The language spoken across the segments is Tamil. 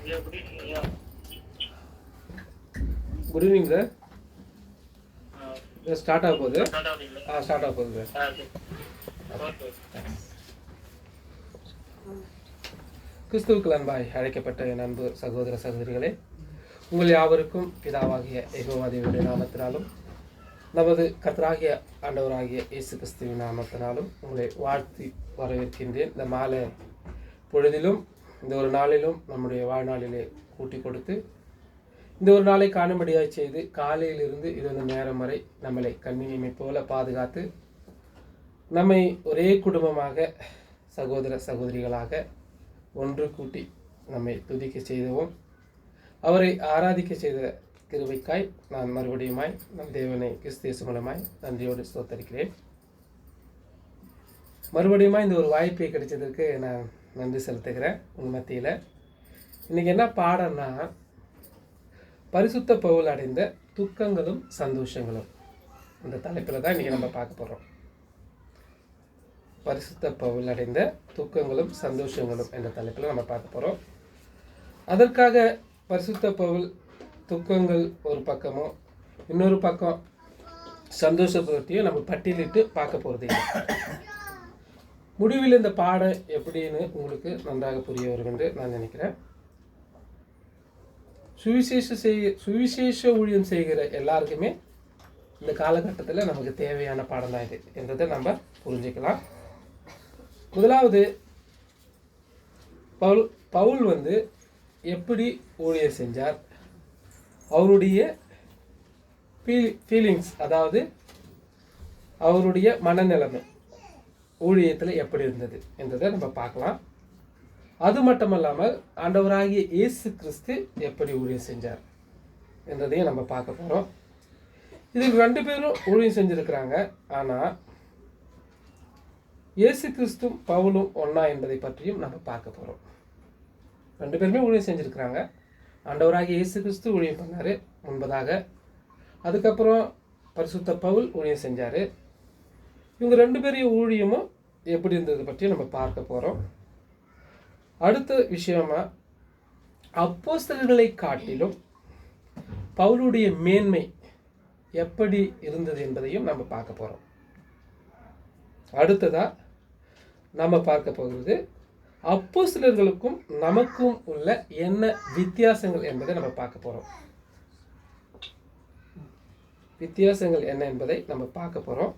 Good evening sir. ஸ்டார்ட் ஆக போகுது. ஸ்டார்ட் ஆக போகுது சார். கிறிஸ்துவுக்கு அன்பாய் அழைக்கப்பட்ட என் அன்பு சகோதர சகோதரிகளே, உங்கள் யாவருக்கும் பிதாவாகிய யெகோவா தேவனுடைய நாமத்தினாலும் நமது கர்த்தராகிய ஆண்டவராகிய இயேசு கிறிஸ்துவின் நாமத்தினாலும் உங்களை வாழ்த்தி வரவேற்கின்றேன். இந்த மாலை பொழுதிலும் இந்த ஒரு நாளிலும் நம்முடைய வாழ்நாளிலே கூட்டி கொடுத்து இந்த ஒரு நாளை காணும்படியாக செய்து காலையிலிருந்து 20 நேரம் வரை நம்மளை கண்ணிமை போல பாதுகாத்து நம்மை ஒரே குடும்பமாக சகோதர சகோதரிகளாக ஒன்று கூட்டி நம்மை துதிக்க செய்தவும் அவரை ஆராதிக்க செய்த கிருபைக்காய் நான் மறுபடியுமாய் நம் தேவனை கிறிஸ்து மூலமாய் நன்றியோடு ஸ்தோத்தரிக்கிறேன். மறுபடியுமாய் இந்த ஒரு வாய்ப்பை கிடைச்சதற்கு நான் நன்றி செலுத்துகிறேன் உங்கள் மத்தியில். இன்றைக்கி என்ன பாடம்னா, பரிசுத்த பவுல் அடைந்த துக்கங்களும் சந்தோஷங்களும், இந்த தலைப்பில் தான் இன்றைக்கி நம்ம பார்க்க போகிறோம். பரிசுத்த பவுல் அடைந்த துக்கங்களும் சந்தோஷங்களும் என்ற தலைப்பில் நம்ம பார்க்க போகிறோம். அதற்காக பரிசுத்த பவுல் துக்கங்கள் ஒரு பக்கமோ இன்னொரு பக்கம் சந்தோஷத்தையும் நம்ம பட்டியலிட்டு பார்க்க போகிறது இல்லை. முடிவில் இந்த பாடம் எப்படின்னு உங்களுக்கு நன்றாக புரிய வரும் என்று நான் நினைக்கிறேன். சுவிசேஷ ஊழியம் செய்கிற எல்லாருக்குமே இந்த காலகட்டத்தில் நமக்கு தேவையான பாடம் தான் இது என்றதை நம்ம புரிஞ்சுக்கலாம். முதலாவது, பவுல் வந்து எப்படி ஊழியம் செஞ்சார், அவருடைய ஃபீலிங்ஸ், அதாவது அவருடைய மனநிலைமை ஊழியத்தில் எப்படி இருந்தது என்றதை நம்ம பார்க்கலாம். அது மட்டுமல்லாமல் ஆண்டவராகிய இயேசு கிறிஸ்து எப்படி ஊழியம் செஞ்சார் என்றதையும் நம்ம பார்க்க போகிறோம். இதுக்கு 2 பேரும் ஊழியம் செஞ்சுருக்கிறாங்க. ஆனால் இயேசு கிறிஸ்துவும் பவுலும் ஒன்றா என்பதை பற்றியும் நம்ம பார்க்க போகிறோம். 2 பேருமே ஊழியம் செஞ்சுருக்கிறாங்க. ஆண்டவராகிய இயேசு கிறிஸ்து ஊழியம் பண்ணார் முன்பதாக. அதுக்கப்புறம் பரிசுத்த பவுல் ஊழியம் செஞ்சார். இவங்க 2 பேரையும் ஊழியமும் எப்படி இருந்தது பற்றி நம்ம பார்க்க போகிறோம். அடுத்த விஷயமா, அப்போஸ்தலர்களை காட்டிலும் பவுலுடைய மேன்மை எப்படி இருந்தது என்பதையும் நம்ம பார்க்க போகிறோம். அடுத்ததா நம்ம பார்க்க போகிறது, அப்போஸ்தலர்களுக்கும் நமக்கும் உள்ள என்ன வித்தியாசங்கள் என்பதை நம்ம பார்க்க போகிறோம். வித்தியாசங்கள் என்ன என்பதை நம்ம பார்க்க போகிறோம்.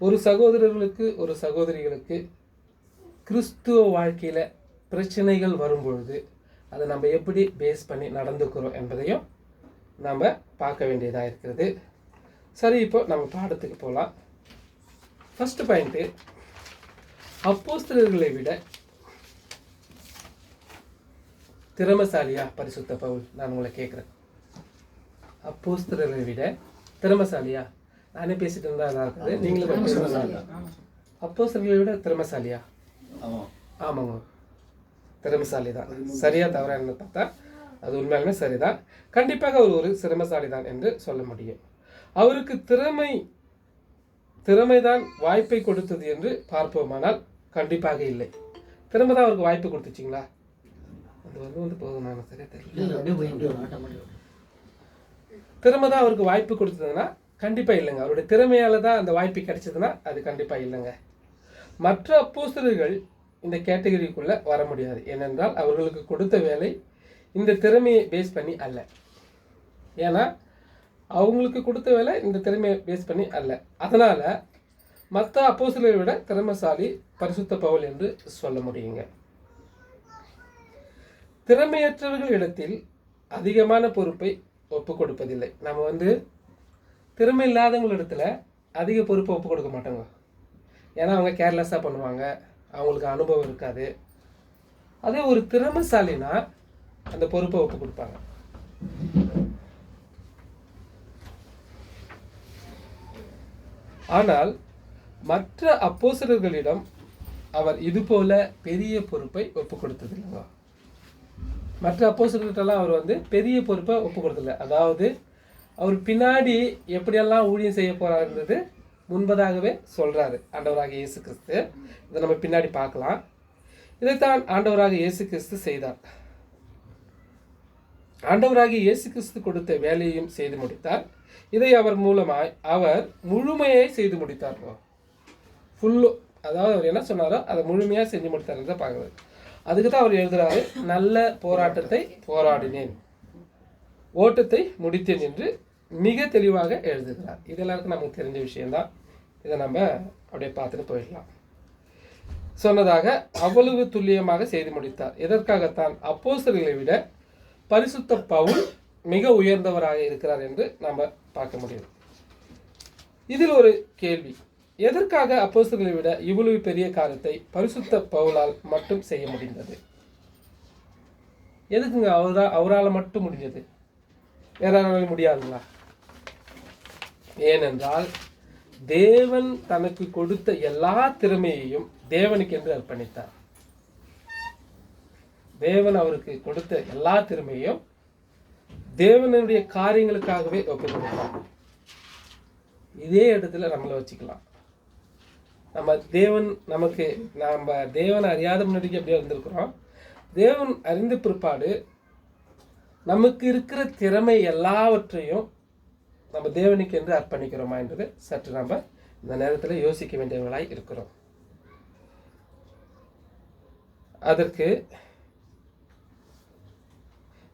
ஒரு சகோதரர்களுக்கு ஒரு சகோதரிகளுக்கு கிறிஸ்துவ வாழ்க்கையில் பிரச்சனைகள் வரும்பொழுது அதை நம்ம எப்படி பேஸ் பண்ணி நடந்துக்கிறோம் என்பதையும் நம்ம பார்க்க வேண்டியதாக இருக்கிறது. சரி, இப்போ நம்ம பாடத்துக்கு போகலாம். ஃபர்ஸ்ட் பாயிண்ட்டு, அப்போஸ்தலர்களை விட திறமசாலியா பரிசுத்த பவுல்? நான் உங்களை கேட்குறேன், அப்போஸ்தலர்களை விட திறமசாலியா? நானே பேசிட்டு இருந்தா நல்லா இருக்குது, நீங்களும் அப்போஸ்தலர்களை விட திறமசாலியா? ஆமாங்க, திறமசாலி தான். சரியா தவறா என்ன பார்த்தா அது உண்மையாலுமே சரிதான். கண்டிப்பாக அவர் ஒரு திறமசாலி தான் என்று சொல்ல முடியும். அவருக்கு திறமைதான் வாய்ப்பை கொடுத்தது என்று பார்ப்போமானால் கண்டிப்பாக இல்லை. திறமை தான் அவருக்கு வாய்ப்பு கொடுத்துச்சிங்களா? அது வந்து போதும், நான் சரியா தெரியல. திறமை தான் அவருக்கு வாய்ப்பு கொடுத்ததுன்னா கண்டிப்பாக இல்லைங்க. அவருடைய திறமையால் தான் அந்த வாய்ப்பு கிடைச்சதுன்னா அது கண்டிப்பாக இல்லைங்க. மற்ற அப்போஸ்தலர்கள் இந்த கேட்டகரிக்குள்ளே வர முடியாது. ஏனென்றால் அவர்களுக்கு கொடுத்த வேலை இந்த திறமையை பேஸ் பண்ணி அல்ல. ஏன்னா அவங்களுக்கு கொடுத்த வேலை இந்த திறமையை பேஸ் பண்ணி அல்ல. அதனால் மற்ற அப்போஸ்தலரை விட திறமைசாலி பரிசுத்த பவுல் என்று சொல்ல முடியுங்க. திறமையற்றவர்கள் இடத்தில் அதிகமான பொறுப்பை ஒப்பு கொடுப்பதில்லை. நம்ம வந்து திறமை இல்லாதவங்களிடத்துல அதிக பொறுப்பை ஒப்பு கொடுக்க மாட்டோங்க. ஏன்னா அவங்க கேர்லெஸ்ஸாக பண்ணுவாங்க, அவங்களுக்கு அனுபவம் இருக்காது. அதே ஒரு திறமைசாலினா அந்த பொறுப்பை ஒப்பு கொடுப்பாங்க. ஆனால் மற்ற அப்போஸ்தலர்களிடம் அவர் இதுபோல பெரிய பொறுப்பை ஒப்பு கொடுத்ததில்லைங்க. மற்ற அப்போஸ்தலர்களெல்லாம் அவர் வந்து பெரிய பொறுப்பை ஒப்பு கொடுத்ததில்லை. அதாவது அவர் பின்னாடி எப்படியெல்லாம் ஊழியம் செய்ய போறாருன்றது முன்பதாகவே சொல்றாரு ஆண்டவராகிய இயேசு கிறிஸ்து. இதை நம்ம பின்னாடி பார்க்கலாம். இதைத்தான் ஆண்டவராக இயேசு கிறிஸ்து செய்தார். ஆண்டவராகிய இயேசு கிறிஸ்து கொடுத்த வேலையையும் செய்து முடித்தார். இதை அவர் மூலமாய் அவர் முழுமையை செய்து முடித்தார். ஃபுல்லு, அதாவது அவர் என்ன சொன்னாரோ அதை முழுமையாக செஞ்சு முடித்தார் தான் பார்க்குறது. அதுக்கு தான் அவர் எழுதுறாரு, நல்ல போராட்டத்தை போராடினேன், ஓட்டத்தை முடித்தேன் என்று மிக தெளிவாக எழுதுகிறார். இது எல்லாருக்கும் நமக்கு தெரிஞ்ச விஷயம்தான். இதை நம்ம அப்படியே பார்த்துட்டு போயிடலாம். சொன்னதாக அவ்வளவு துல்லியமாக செய்து முடித்தார். எதற்காகத்தான் அப்போஸ்தலர்களை விட பரிசுத்த பவுல் மிக உயர்ந்தவராக இருக்கிறார் என்று நாம் பார்க்க முடியும். இதில் ஒரு கேள்வி, எதற்காக அப்போஸ்தலர்களை விட இவ்வளவு பெரிய காரியத்தை பரிசுத்த பவுலால் மட்டும் செய்ய முடிந்தது? எதுக்குங்க அவரால் மட்டும் முடிஞ்சது, வேற யாராலும் முடியாதுங்களா? ஏனென்றால் தேவன் தனக்கு கொடுத்த எல்லா திறமையையும் தேவனுக்கு என்று அர்ப்பணித்தார். தேவன் அவருக்கு கொடுத்த எல்லா திறமையும் தேவனுடைய காரியங்களுக்காகவே ஒப்புக் கொடுத்தார். இதே இடத்துல நம்மளை வச்சுக்கலாம். நம்ம தேவன் அறியாத முன்னாடி அப்படியே வந்திருக்கிறோம். தேவன் அறிந்த பிற்பாடு நமக்கு இருக்கிற திறமை எல்லாவற்றையும் நம்ம தேவனுக்கு என்று அர்ப்பணிக்கிறோமா என்றது சற்று நம்ம இந்த நேரத்தில் யோசிக்க வேண்டியவர்களாய் இருக்கிறோம்.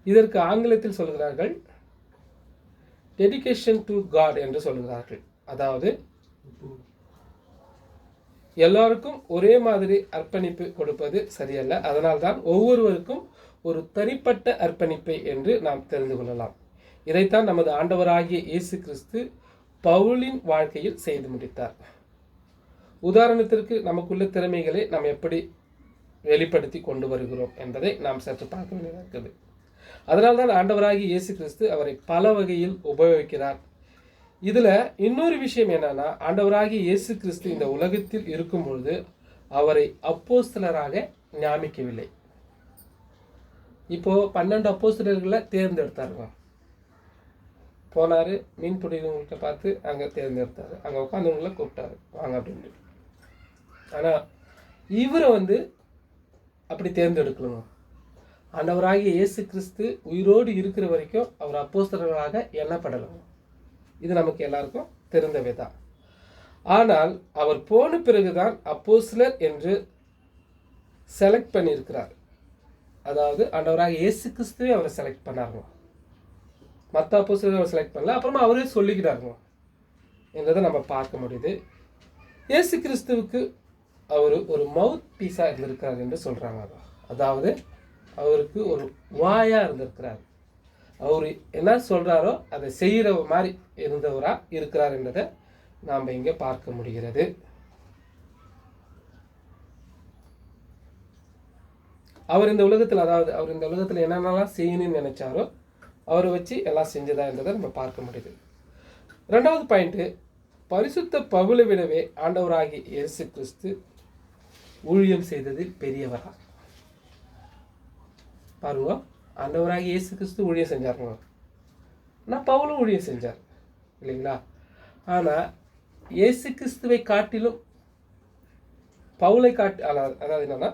இதற்கு ஆங்கிலத்தில் சொல்கிறார்கள் டெடிகேஷன் டு காட் என்று சொல்கிறார்கள். அதாவது எல்லாருக்கும் ஒரே மாதிரி அர்ப்பணிப்பு கொடுப்பது சரியல்ல. அதனால்தான் ஒவ்வொருவருக்கும் ஒரு தனிப்பட்ட அர்ப்பணிப்பை என்று நாம் தெரிந்து கொள்ளலாம். இதைத்தான் நமது ஆண்டவராகிய இயேசு கிறிஸ்து பவுலின் வாழ்க்கையில் செய்து முடித்தார். உதாரணத்திற்கு நமக்குள்ள திறமைகளை நாம் எப்படி வெளிப்படுத்தி கொண்டு வருகிறோம் என்பதை நாம் சற்று பார்க்க வேண்டியதாக இருக்குது. அதனால்தான் ஆண்டவராகிய இயேசு கிறிஸ்து அவரை பல வகையில் உபயோகிக்கிறார். இதுல இன்னொரு விஷயம் என்னன்னா, ஆண்டவராகிய இயேசு கிறிஸ்து இந்த உலகத்தில் இருக்கும் பொழுது அவரை அப்போஸ்தலராக நியமிக்கவில்லை. இப்போ 12 அப்போஸ்தலர்களை தேர்ந்தெடுத்தாருங்க. போனாரு, மீன் பிடிக்கிறவங்கள்ட்ட பார்த்து அங்கே தேர்ந்தெடுத்தாரு, அங்கே உட்காந்தவங்கள கூப்பிட்டாரு, வாங்க அப்படின்ட்டு. ஆனால் இவரை அப்படி தேர்ந்தெடுக்கணுங்க. ஆண்டவராகிய இயேசு கிறிஸ்து உயிரோடு இருக்கிற வரைக்கும் அவர் அப்போஸ்தலர்களாக எண்ணப்படலாம். இது நமக்கு எல்லாருக்கும் தெரிந்தவை தான். ஆனால் அவர் போன பிறகுதான் அப்போஸ்தலர் என்று செலக்ட் பண்ணியிருக்கிறார். அதாவது ஆண்டவராகிய இயேசு கிறிஸ்துவே அவரை செலக்ட் பண்ணாருங்க. மற்ற அப்போஸ்தலரை அவர் செலக்ட் பண்ணல, அப்புறமா அவரே சொல்லிக்கிறாருங்க என்றதை நம்ம பார்க்க முடியுது. இயேசு கிறிஸ்துவுக்கு அவர் ஒரு மவுத் பீஸாக இருந்திருக்கிறார் என்று சொல்கிறாங்க. அதாவது அவருக்கு ஒரு வாயாக இருந்திருக்கிறார். அவர் என்ன சொல்கிறாரோ அதை செய்கிற மாதிரி இருந்தவராக இருக்கிறார் என்றதை நாம் இங்கே பார்க்க முடிகிறது. அவர் இந்த உலகத்தில் என்னென்னலாம் செய்யணும்னு நினைச்சாரோ அவரை வச்சு எல்லாம் செஞ்சதா என்றதை நம்ம பார்க்க முடியுது. 2வது பாயிண்ட்டு, பரிசுத்த பவுலை விடவே ஆண்டவராகிய இயேசு கிறிஸ்து ஊழியம் செய்ததில் பெரியவரா. பாருங்க, ஆண்டவராகிய இயேசு கிறிஸ்து ஊழியம் செஞ்சாருங்க, நான் பவுலும் ஊழியம் செஞ்சார் இல்லைங்களா? ஆனால் இயேசு கிறிஸ்துவை காட்டிலும் அதாவது என்னன்னா,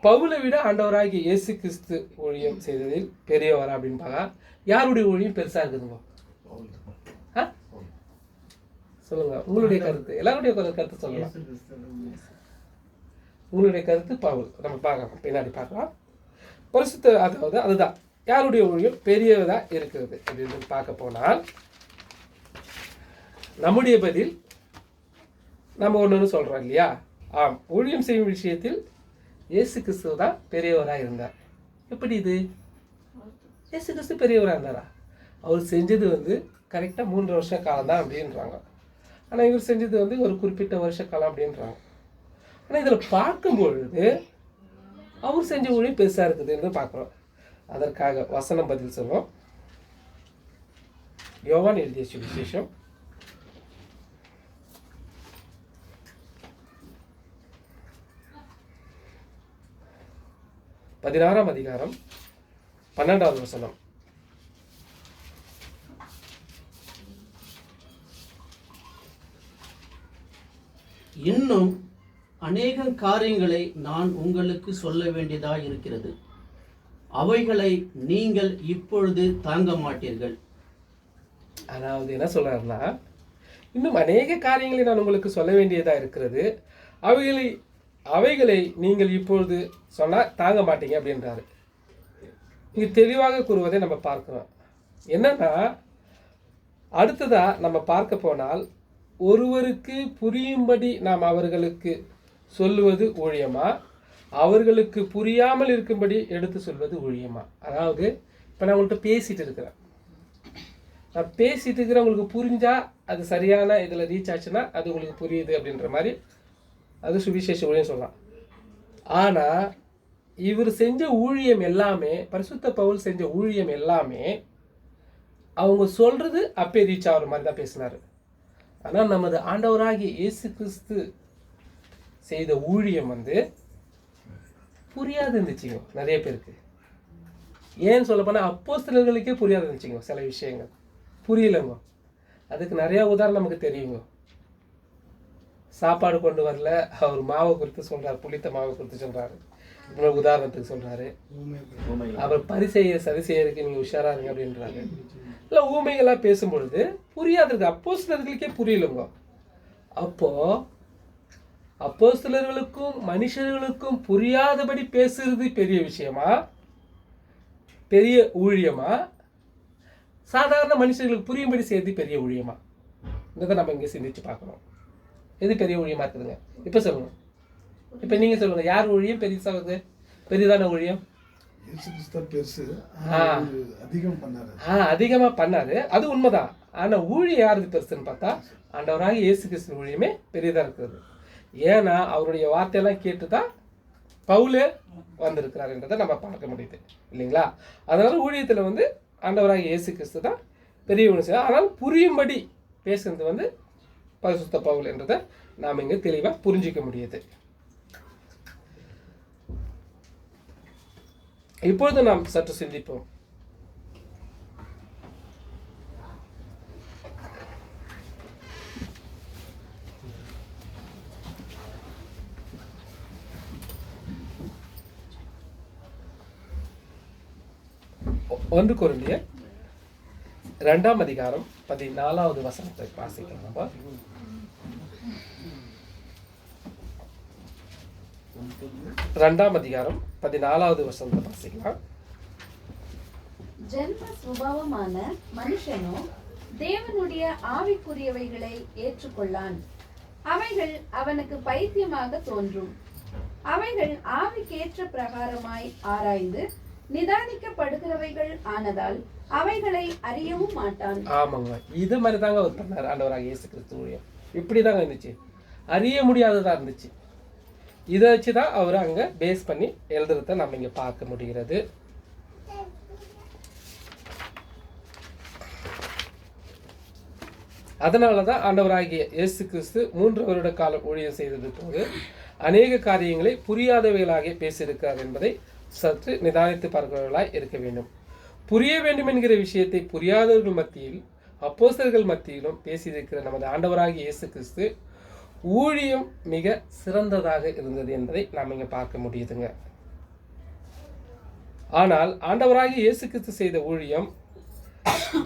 பவுலை விட ஆண்டவராகிய இயேசு கிறிஸ்து ஊழியம் செய்ததில் பெரியவரா அப்படின்னு பார்த்தா யாருடைய ஊழியம் பெருசா இருக்குதுங்க? சொல்லுங்க, உங்களுடைய கருத்து, எல்லாருடைய கருத்து சொல்லலாம். உங்களுடைய கருத்து பவுல். நம்ம பார்க்கலாம், பின்னாடி பார்க்கலாம். பரிசுத்த அதுதான் யாருடைய ஊழியம் பெரியதா இருக்கிறது அப்படின்னு பார்க்க போனால் நம்முடைய பதில் நம்ம ஒன்று சொல்றோம் இல்லையா? ஆம், ஊழியம் செய்யும் விஷயத்தில் இயேசு கிறிஸ்து தான் பெரியவராக இருந்தார். எப்படி இது? இயேசு கிறிஸ்து பெரியவராக இருந்தாரா? அவர் செஞ்சது கரெக்டாக 3 வருஷ காலம் தான் அப்படின்றாங்க. ஆனால் இவர் செஞ்சது ஒரு குறிப்பிட்ட வருஷ காலம் அப்படின்றாங்க. ஆனால் இதில் பார்க்கும்பொழுது அவர் செஞ்ச ஊழியம் பெருசாக இருக்குது என்று பார்க்குறோம். அதற்காக வசனம் பதில் சொல்லுவோம். யோவான் எழுதிய சுவிசேஷம் 16ஆம் அதிகாரம் 12வது வசனம். இன்னும் அநேக காரியங்களை நான் உங்களுக்கு சொல்ல வேண்டியதாக இருக்கிறது. அவைகளை நீங்கள் இப்பொழுது தாங்க மாட்டீர்கள். அதாவது என்ன சொல்றாருன்னா, இன்னும் அநேக காரியங்களை நான் உங்களுக்கு சொல்ல வேண்டியதா இருக்கிறது, அவைகளை நீங்கள் இப்பொழுது சொன்னால் தாங்க மாட்டீங்க அப்படின்றாரு. இது தெளிவாக கூறுவதை நம்ம பார்க்கிறோம். என்னன்னா, அடுத்ததா நம்ம பார்க்க போனால், ஒருவருக்கு புரியும்படி நாம் அவர்களுக்கு சொல்லுவது ஊழியமா, அவர்களுக்கு புரியாமல் இருக்கும்படி எடுத்து சொல்வது ஊழியமா? அதாவது இப்போ நான் உங்கள்கிட்ட பேசிட்டு இருக்கிறேன், நான் பேசிட்டு இருக்கிறேன், உங்களுக்கு புரிஞ்சா அது சரியான இதில் ரீச் ஆச்சுன்னா அது உங்களுக்கு புரியுது அப்படின்ற மாதிரி அது சுவிசேஷ ஊழியம் சொல்லலாம். ஆனால் இவர் செஞ்ச ஊழியம் எல்லாமே, பரிசுத்த பவுல் செஞ்ச ஊழியம் எல்லாமே அவங்க சொல்றது அப்பே ரீச் ஆகிற மாதிரி தான் பேசினார். ஆனால் நமது ஆண்டவராகிய இயேசு கிறிஸ்து செய்த ஊழியம் புரியாது இருந்துச்சுங்க நிறைய பேருக்கு. ஏன்னு சொல்ல போனால் அப்போஸ்தலர்களுக்கே புரியாது இருந்துச்சுங்க, சில விஷயங்கள் புரியலங்க. அதுக்கு நிறைய உதாரணம் நமக்கு தெரியுங்க. சாப்பாடு கொண்டு வரல, அவர் மாவை குறித்து சொல்றாரு, புளித்த மாவை குறித்து சொல்றாரு, இன்னொரு உதாரணத்துக்கு சொல்றாரு. அவர் பரிசெய்ய சதிசெய்யருக்கு நீங்க உஷாரா இருங்க அப்படின்றாரு. இல்லை ஊமைகளா பேசும்பொழுது புரியாதது, அப்போஸ்தலர்களுக்கே புரியலங்க. அப்போ அப்போஸ்தலர்களுக்கும் மனுஷர்களுக்கும் புரியாதபடி பேசுறது பெரிய விஷயமா, பெரிய ஊழியமா, சாதாரண மனுஷர்களுக்கு புரியும்படி செய்யறது பெரிய ஊழியமா? இதை நம்ம இங்கே சிந்திச்சு பார்க்கணும். எது பெரிய ஊழியமா இருக்குதுங்க? இப்போ சொல்லுங்க, இப்போ நீங்க சொல்லுங்க, யார் ஊழியம் பெருசாகுது? பெரிதான ஊழியம் அதிகமா பண்ணாரு, அது உண்மைதான். ஆனா ஊழியம் யாருக்கு பெருசுன்னு பார்த்தா ஆண்டவராக இயேசு கிறிஸ்து ஊழியமே பெரியதா இருக்கிறது. ஏன்னா அவருடைய வார்த்தையெல்லாம் கேட்டுதான் பவுலே வந்திருக்கிறாருன்றதை நம்ம பார்க்க முடியுது இல்லைங்களா? அதனால ஊழியத்தில் ஆண்டவராக இயேசு கிறிஸ்து தான் பெரிய ஒன்று செய்ய. ஆனால் புரியும்படி பேசுறது பரிசுத்த பவுல் என்றதை நாம் இங்கே தெளிவாக புரிஞ்சிக்க முடியுது. இப்பொழுது நாம் சற்று சிந்திப்போம். ஒன்று கொரிந்தியர் 2ஆம் அதிகாரம் 14வது வசனத்தை வாசிக்கலாம். 2ஆம் அதிகாரம் 14வது வசனத்தை வாசிக்கலாம். ஜென்ம சுபாவமான மனுஷனோ தேவனுடைய ஆவிக்குரியவைகளை ஏற்றுக்கொள்ளான். அவைகள் அவனுக்கு பைத்தியமாக தோன்றும். அவைகள் ஆவிக்கேற்ற பிரகாரமாய் ஆராய்ந்து நிதானிக்கப்படுகிறவைகள் ஆனதால் அவைகளை அறியவும் மாட்டான். ஆமாங்க, இது மாதிரி தாங்க அவர் பண்ணார் ஆண்டவராக இயேசு கிறிஸ்து ஊழியம். இப்படி தாங்க இருந்துச்சு, அறிய முடியாததா இருந்துச்சு. இதை வச்சு தான் அவர் அங்கே பேஸ் பண்ணி எழுதுறத நம்ம இங்கே பார்க்க முடிகிறது. அதனால தான் ஆண்டவராகிய இயேசு கிறிஸ்து 3 வருட காலம் ஊழியம் செய்தது போது அநேக காரியங்களை புரியாதவைகளாக பேசியிருக்கிறார் என்பதை சற்று நிதானித்து பார்க்கிறவர்களாய் இருக்க வேண்டும். புரிய வேண்டும் என்கிற விஷயத்தை புரியாதவர்கள் மத்தியில், அப்போஸ்தலர்கள் மத்தியிலும் பேசியிருக்கிற நமது ஆண்டவராகிய இயேசு கிறிஸ்து ஊழியம் மிக சிறந்ததாக இருந்தது என்பதை நாம் இங்கே பார்க்க முடியுதுங்க. ஆனால் ஆண்டவராகிய இயேசு கிறிஸ்து செய்த ஊழியம்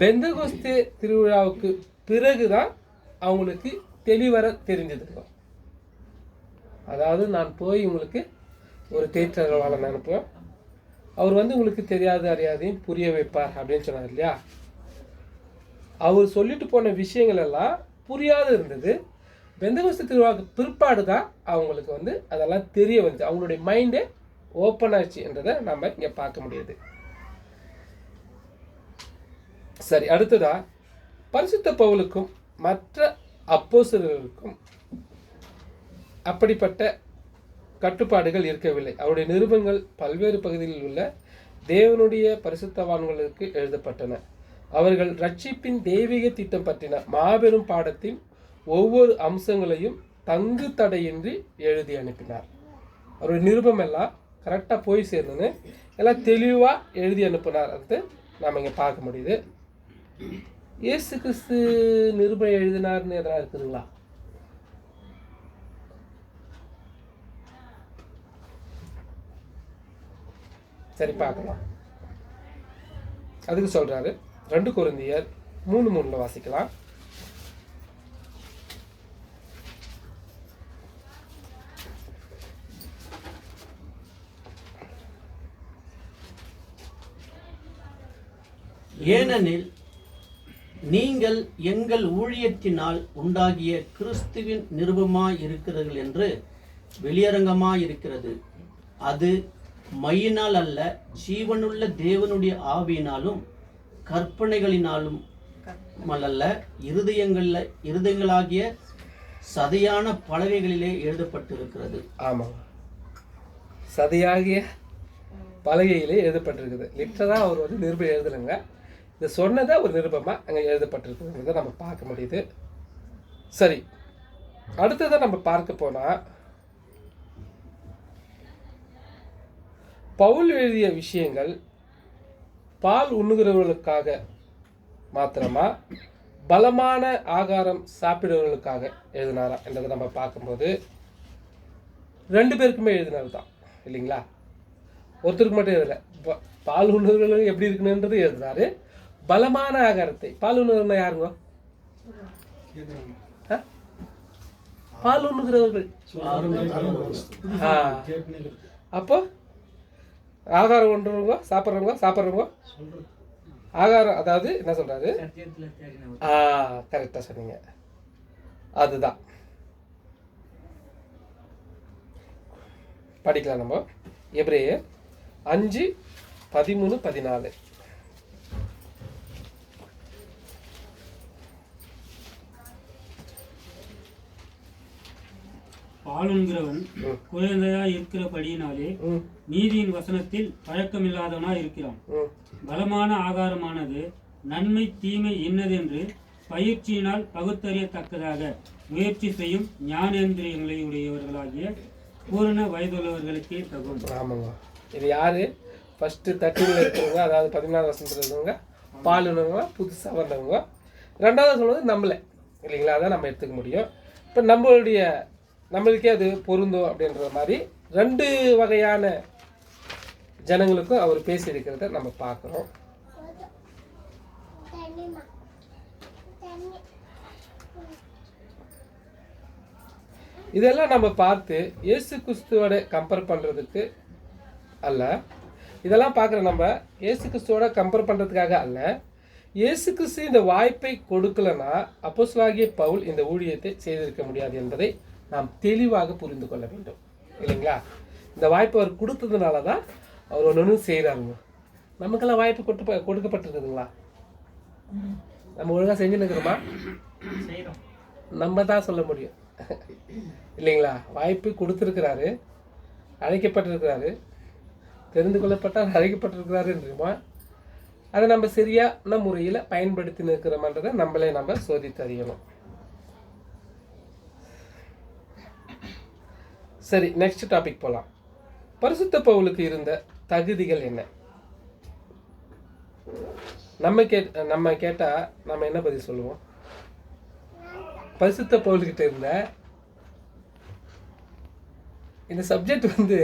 பெந்தகோஸ்தே திருவிழாவுக்கு பிறகுதான் அவங்களுக்கு தெளிவர தெரிஞ்சதுங்க. அதாவது நான் போய் உங்களுக்கு ஒரு தேற்றவாளன் அனுப்புவேன், அவர் உங்களுக்கு தெரியாது அறியாதையும் புரிய வைப்பார் அப்படின்னு சொன்னார் இல்லையா? அவர் சொல்லிட்டு போன விஷயங்கள் எல்லாம் புரியாத இருந்தது. பெந்தகோஸ்து திருவிழாவுக்கு பிற்பாடு தான் அவங்களுக்கு அதெல்லாம் தெரிய வந்துச்சு, அவங்களுடைய மைண்டே ஓப்பன் ஆச்சு என்றதை நம்ம இங்கே பார்க்க முடியுது. சரி, அடுத்ததா பரிசுத்த பவுலுக்கும் மற்ற அப்போஸ்தலர்களுக்கும் அப்படிப்பட்ட கட்டுப்பாடுகள் இருக்கவில்லை. அவருடைய நிருபங்கள் பல்வேறு பகுதிகளில் உள்ள தேவனுடைய பரிசுத்தவான்களுக்கு எழுதப்பட்டன. அவர்கள் ரட்சிப்பின் தெய்வீக திட்டம் பற்றின மாபெரும் பாடத்தின் ஒவ்வொரு அம்சங்களையும் தங்கு தடையின்றி எழுதி அனுப்பினார். அவருடைய நிருபம் எல்லாம் கரெக்டாக போய் சேரணுன்னு எல்லாம் தெளிவாக எழுதி அனுப்பினார். அது நாம் இங்கே பார்க்க முடியுது. இயேசு கிறிஸ்து நிருபம் எழுதினார்னு எதனா இருக்குதுங்களா? சரி, பார்க்கலாம். அதுக்கு சொல்றாரு 2 கொரிந்தியர் 3:3 வாசிக்கலாம். ஏனெனில் நீங்கள் எங்கள் ஊழியத்தினால் உண்டாகிய கிறிஸ்துவின் நிருபமாய் இருக்கிறீர்கள் என்று வெளியரங்கமாய் இருக்கிறது. அது மையினால் அல்ல, ஜீவனுள்ள தேவனுடைய ஆவியினாலும் கற்பனைகளினாலும் அல்ல, இருதயங்களாகிய சதையான பலகைகளிலே எழுதப்பட்டிருக்கிறது. ஆமாம், சதையாகிய பலகையிலே எழுதப்பட்டிருக்குது. லிட்டராக அவர் வந்து நிருபம் எழுதலைங்க, இது சொன்னதை ஒரு நிருபமாக அங்கே எழுதப்பட்டிருக்குங்கிறத நம்ம பார்க்க முடியுது. சரி, அடுத்ததை நம்ம பார்க்க போனால் பவுல் எழுதிய விஷயங்கள் பால் உண்ணுகிறவர்களுக்காக மாத்திரமா பலமான ஆகாரம் சாப்பிடுறவர்களுக்காக எழுதினாரா என்றதை நம்ம பார்க்கும்போது 2 பேருக்குமே எழுதினது தான் இல்லைங்களா? ஒருத்தருக்கு மட்டும் எழுதலை. பால் உண்ணுகிறவர்கள் எப்படி இருக்கணுன்றது எழுதினாரு. பலமான ஆகாரத்தை, பால் உண்ணுகிறவங்க யாருங்க? பால் உண்ணுகிறவர்கள். அப்போ ஆகாரம் ஒன்றுவங்க சாப்பிட்றவங்க ஆகாரம், அதாவது என்ன சொல்றாரு? கரெக்டாக சொன்னீங்க, அதுதான். படிக்கலாம் நம்ம. எபிரேயர் 5:13-14. பாலுங்கிறவன் குழந்தையாய் இருக்கிறபடியினாலே நீதியின் வசனத்தில் பழக்கமில்லாதவனாய் இருக்கிறான். பலமான ஆகாரமானது நன்மை தீமை இன்னதென்று பயிற்சியினால் பகுத்தறியத்தக்கதாக முயற்சி செய்யும் ஞானேந்திரியங்களை உடையவர்களாகிய பூரண வயதுள்ளவர்களுக்கே தகும். ஆமாங்க, இது யாரு? ஃபர்ஸ்ட் 13 இருக்கிறவங்க, அதாவது 14 வசனத்தில் இருக்கிறவங்க பால் உணவங்க, புதுசாக வந்தவங்க. 2வது சொல்வது நம்மளை இல்லைங்களா? அதான் நம்ம எடுத்துக்க முடியும். இப்போ நம்மளுக்கே அது பொருந்தும் அப்படின்ற மாதிரி 2 வகையான ஜனங்களுக்கும் அவர் பேசியிருக்கிறத நம்ம பார்க்குறோம். இதெல்லாம் நம்ம பார்த்து இயேசு கிறிஸ்துவோட கம்பேர் பண்ணுறதுக்கு அல்ல, இதெல்லாம் பார்க்குற நம்ம இயேசு கிறிஸ்துவோட கம்பேர் பண்ணுறதுக்காக அல்ல. இயேசு கிறிஸ்து இந்த வாய்ப்பை கொடுக்கலன்னா அப்போஸ்தலனாகிய பவுல் இந்த ஊழியத்தை செய்திருக்க முடியாது என்பதை நாம் தெளிவாக புரிந்து கொள்ள வேண்டும் இல்லைங்களா? இந்த வாய்ப்பு அவர் கொடுத்ததுனால தான் அவர் ஒன்று செய்கிறாருங்க. நமக்கெல்லாம் வாய்ப்பு கொடுக்கப்பட்டிருக்குதுங்களா? நம்ம ஒழுங்காக செஞ்சுன்னுக்கிறோமா? நம்ம தான் சொல்ல முடியும் இல்லைங்களா? வாய்ப்பு கொடுத்துருக்கிறாரு, அழைக்கப்பட்டிருக்கிறாரு, தெரிந்து கொள்ளப்பட்டால் அழைக்கப்பட்டிருக்கிறாருன்றோமா? அதை நம்ம சரியான முறையில் பயன்படுத்தி நிற்கிறோமன்றதை நம்மளே நம்ம சோதித்து அறியணும். சரி, நெக்ஸ்ட் டாபிக் போகலாம். பரிசுத்த பவுலுக்கு இருந்த தகுதிகள் என்ன? நம்ம கேட்டால் நம்ம என்ன பதில் சொல்லுவோம்? பரிசுத்த பவுலுக்கிட்ட இருந்த இந்த சப்ஜெக்ட் வந்து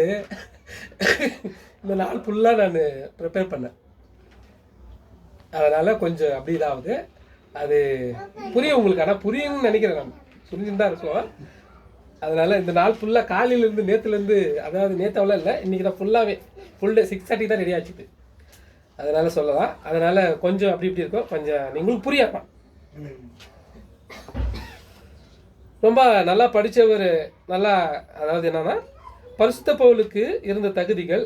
இந்த நாள் ஃபுல்லாக நான் ப்ரிப்பேர் பண்ணேன். அதனால் கொஞ்சம் அப்படி இதாவது அது புரியும் உங்களுக்கு. ஆனால் புரியும்னு நினைக்கிறேன், நான் புரிஞ்சுன்னு தான் இருக்கோம். அதனால் இந்த நாள் ஃபுல்லாக காலையிலேருந்து நேற்றுலேருந்து, அதாவது நேற்று இல்லை, இன்றைக்கி தான் ஃபுல் டே 6:30 தான் ரெடி ஆச்சுது. அதனால் சொல்லலாம். அதனால் கொஞ்சம் அப்படி இப்படி இருக்கும், கொஞ்சம் நீங்களுக்கு புரியாமல். ரொம்ப நல்லா படித்தவர், நல்லா, அதாவது என்னன்னா பரிசுத்த பவுலுக்கு இருந்த தகுதிகள்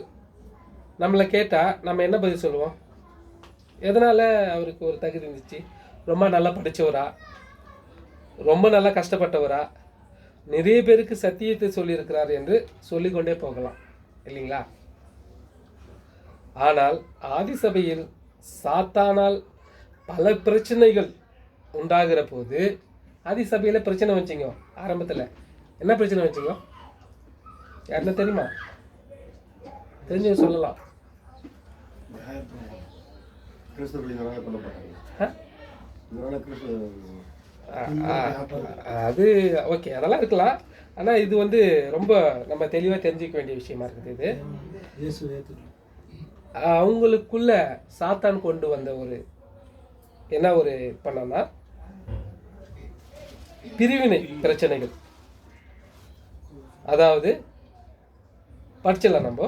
நம்மளை கேட்டால் நம்ம என்ன பதில் சொல்லுவோம்? எதனால் அவருக்கு ஒரு தகுதி இருந்துச்சு? ரொம்ப நல்லா படித்தவரா, ரொம்ப நல்லா கஷ்டப்பட்டவரா, நிறைய பேருக்கு சத்தியத்தை சொல்லியிருக்கிறார் என்று சொல்லிக்கொண்டே போகலாம் இல்லைங்களா? ஆனால் ஆதிசபையில் சாத்தானால் பல பிரச்சனைகள் உண்டாகிற போது, ஆதிசபையில் பிரச்சனை வச்சிங்க. ஆரம்பத்தில் என்ன பிரச்சனை வச்சிங்க? யாருன்னா தெரியுமா? தெரிஞ்சு சொல்லலாம். அது ஓகே, அதெல்லாம் இருக்கலாம். ஆனால் இது வந்து ரொம்ப நம்ம தெளிவாக தெரிஞ்சிக்க வேண்டிய விஷயமா இருக்குது. இது அவங்களுக்குள்ள சாத்தான் கொண்டு வந்த ஒரு என்ன ஒரு பண்ணனா பிரிவினை பிரச்சனைகள். அதாவது படிச்சிடலாம் நம்ம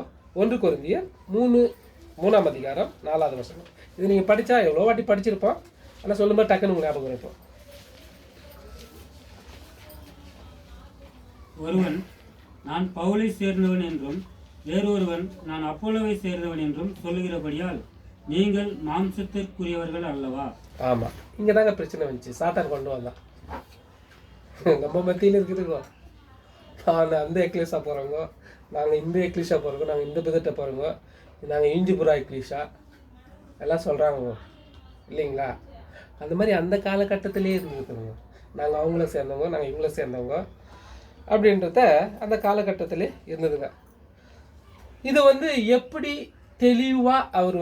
1 கொரிந்தியர் 3ஆம் அதிகாரம் 4வது வசனம். இது நீங்கள் படித்தா எவ்வளோ வாட்டி படிச்சிருப்போம், ஆனால் சொல்லும்போது டக்குன்னு ஞாபகம் இருக்கும். ஒருவன் நான் பவுலை சேர்ந்தவன் என்றும் வேறொருவன் நான் அப்போலோவை சேர்ந்தவன் என்றும் சொல்லுகிறபடியால் நீங்கள் மாம்சத்திற்குரியவர்கள் அல்லவா? ஆமாம், இங்கே தாங்க பிரச்சனை வந்துச்சு. சாத்தான் கொண்டு வந்தான். நம்ம மத்தியில் இருக்குதுங்க. நான் அந்த எக்லிஷா போகிறோங்க, நாங்கள் இந்த எக்லிஷா போகிறோங்க, நாங்கள் இந்த பிதட்ட போகிறோங்க, நாங்கள் இஞ்சிபுரா எக்லிஷா எல்லாம் சொல்கிறாங்க இல்லைங்களா? அந்த மாதிரி அந்த காலகட்டத்திலே இருந்துருக்குதுங்க. நாங்கள் அவங்கள சேர்ந்தவங்க, நாங்கள் இவங்கள சேர்ந்தவங்க அப்படின்றத அந்த காலகட்டத்திலே இருந்ததுங்க. இது எப்படி தெளிவாக அவர்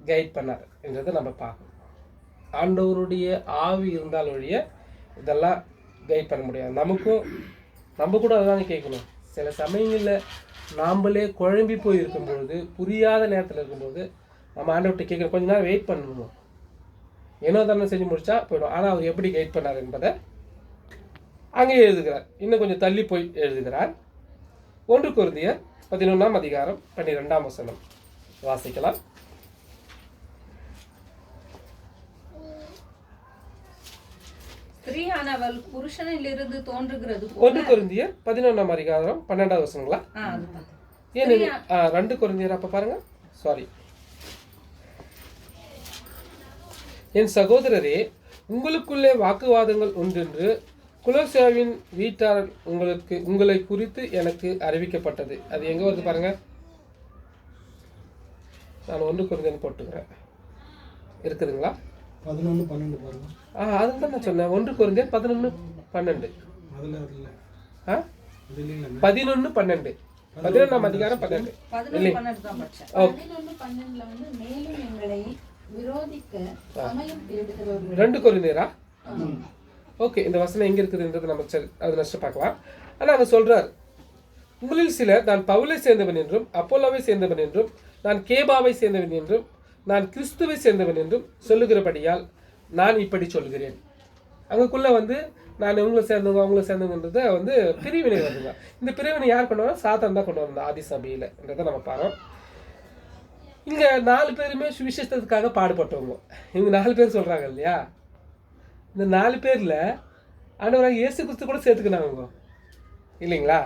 கைட் பண்ணார் என்றதை நம்ம பார்க்கணும். ஆண்டவருடைய ஆவி இருந்தால் ஒழிய இதெல்லாம் கைட் பண்ண முடியாது. நம்ம கூட அதுதாங்க கேட்கணும். சில சமயங்களில் நாம்ளே குழம்பி போய் இருக்கும்பொழுது, புரியாத நேரத்தில் இருக்கும்போது நம்ம ஆண்டவர்கிட்ட கேட்கணும். கொஞ்ச நேரம் வெயிட் பண்ணணும். ஏனோ தானே செஞ்சு முடிச்சா போயிடும். ஆனால் அவர் எப்படி கைட் பண்ணார் என்பதை அங்கே எழுதுகிறார். இன்னும் கொஞ்சம் தள்ளி போய் எழுதுகிறார். 1 கொரிந்தியர் 11ஆம் அதிகாரம் 12ஆம் வசனம் வாசிக்கலாம். ஸ்திரீயானவள் புருஷனிலிருந்து தோன்றுகிறது 1 கொரிந்தியர் 11ஆம் அதிகாரம் 12வது வசனங்களா? ஏன் 2 கொரிந்தியர் அப்ப பாருங்க. சாரி. என் சகோதரரே, உங்களுக்குள்ளே வாக்குவாதங்கள் உண்டென்று குலோசாவின் வீட்டார் உங்களை குறித்து எனக்கு அறிவிக்கப்பட்டது. அது எங்க வருது பாருங்க. நான் 1 கொரிந்தியர் போட்டுக்கிறேன். இருக்குதுங்களா? 11:12 பாருங்க. அதுதான் நான் சொன்னேன். 1 கொரிந்தியர் 11:12. 11:12 11ஆம் அதிகாரம் 12. 2 கொரிந்தியரா? ஓகே, இந்த வசனம் எங்க இருக்குதுன்றது நம்ம அது நஷ்டம் பார்க்கலாம். ஆனால் அங்கே சொல்றார், உங்களில் சிலர் நான் பவுலை சேர்ந்தவன் என்றும் அப்போலோவை சேர்ந்தவன் என்றும் நான் கேபாவை சேர்ந்தவன் என்றும் நான் கிறிஸ்துவை சேர்ந்தவன் என்றும் சொல்லுகிறபடியால் நான் இப்படி சொல்கிறேன். அங்கக்குள்ள நான் இவங்களை சேர்ந்தவங்க அவங்கள சேர்ந்தவங்கன்றத பிரிவினை வருதுங்க. இந்த பிரிவினை யார் கொண்டு வந்தா? சாத்தான் தான் கொண்டு வந்தா ஆதி சபையில் என்றதை நம்ம பாரோம். இங்கே 4 பேருமே சுவிசேஷத்துக்காக பாடுபட்டவங்க. இவங்க 4 பேர் சொல்கிறாங்க இல்லையா? இந்த 4 பேரில் ஆண்டவராக இயேசு கிறிஸ்து கூட சேர்த்துக்கினாங்க இல்லைங்களா?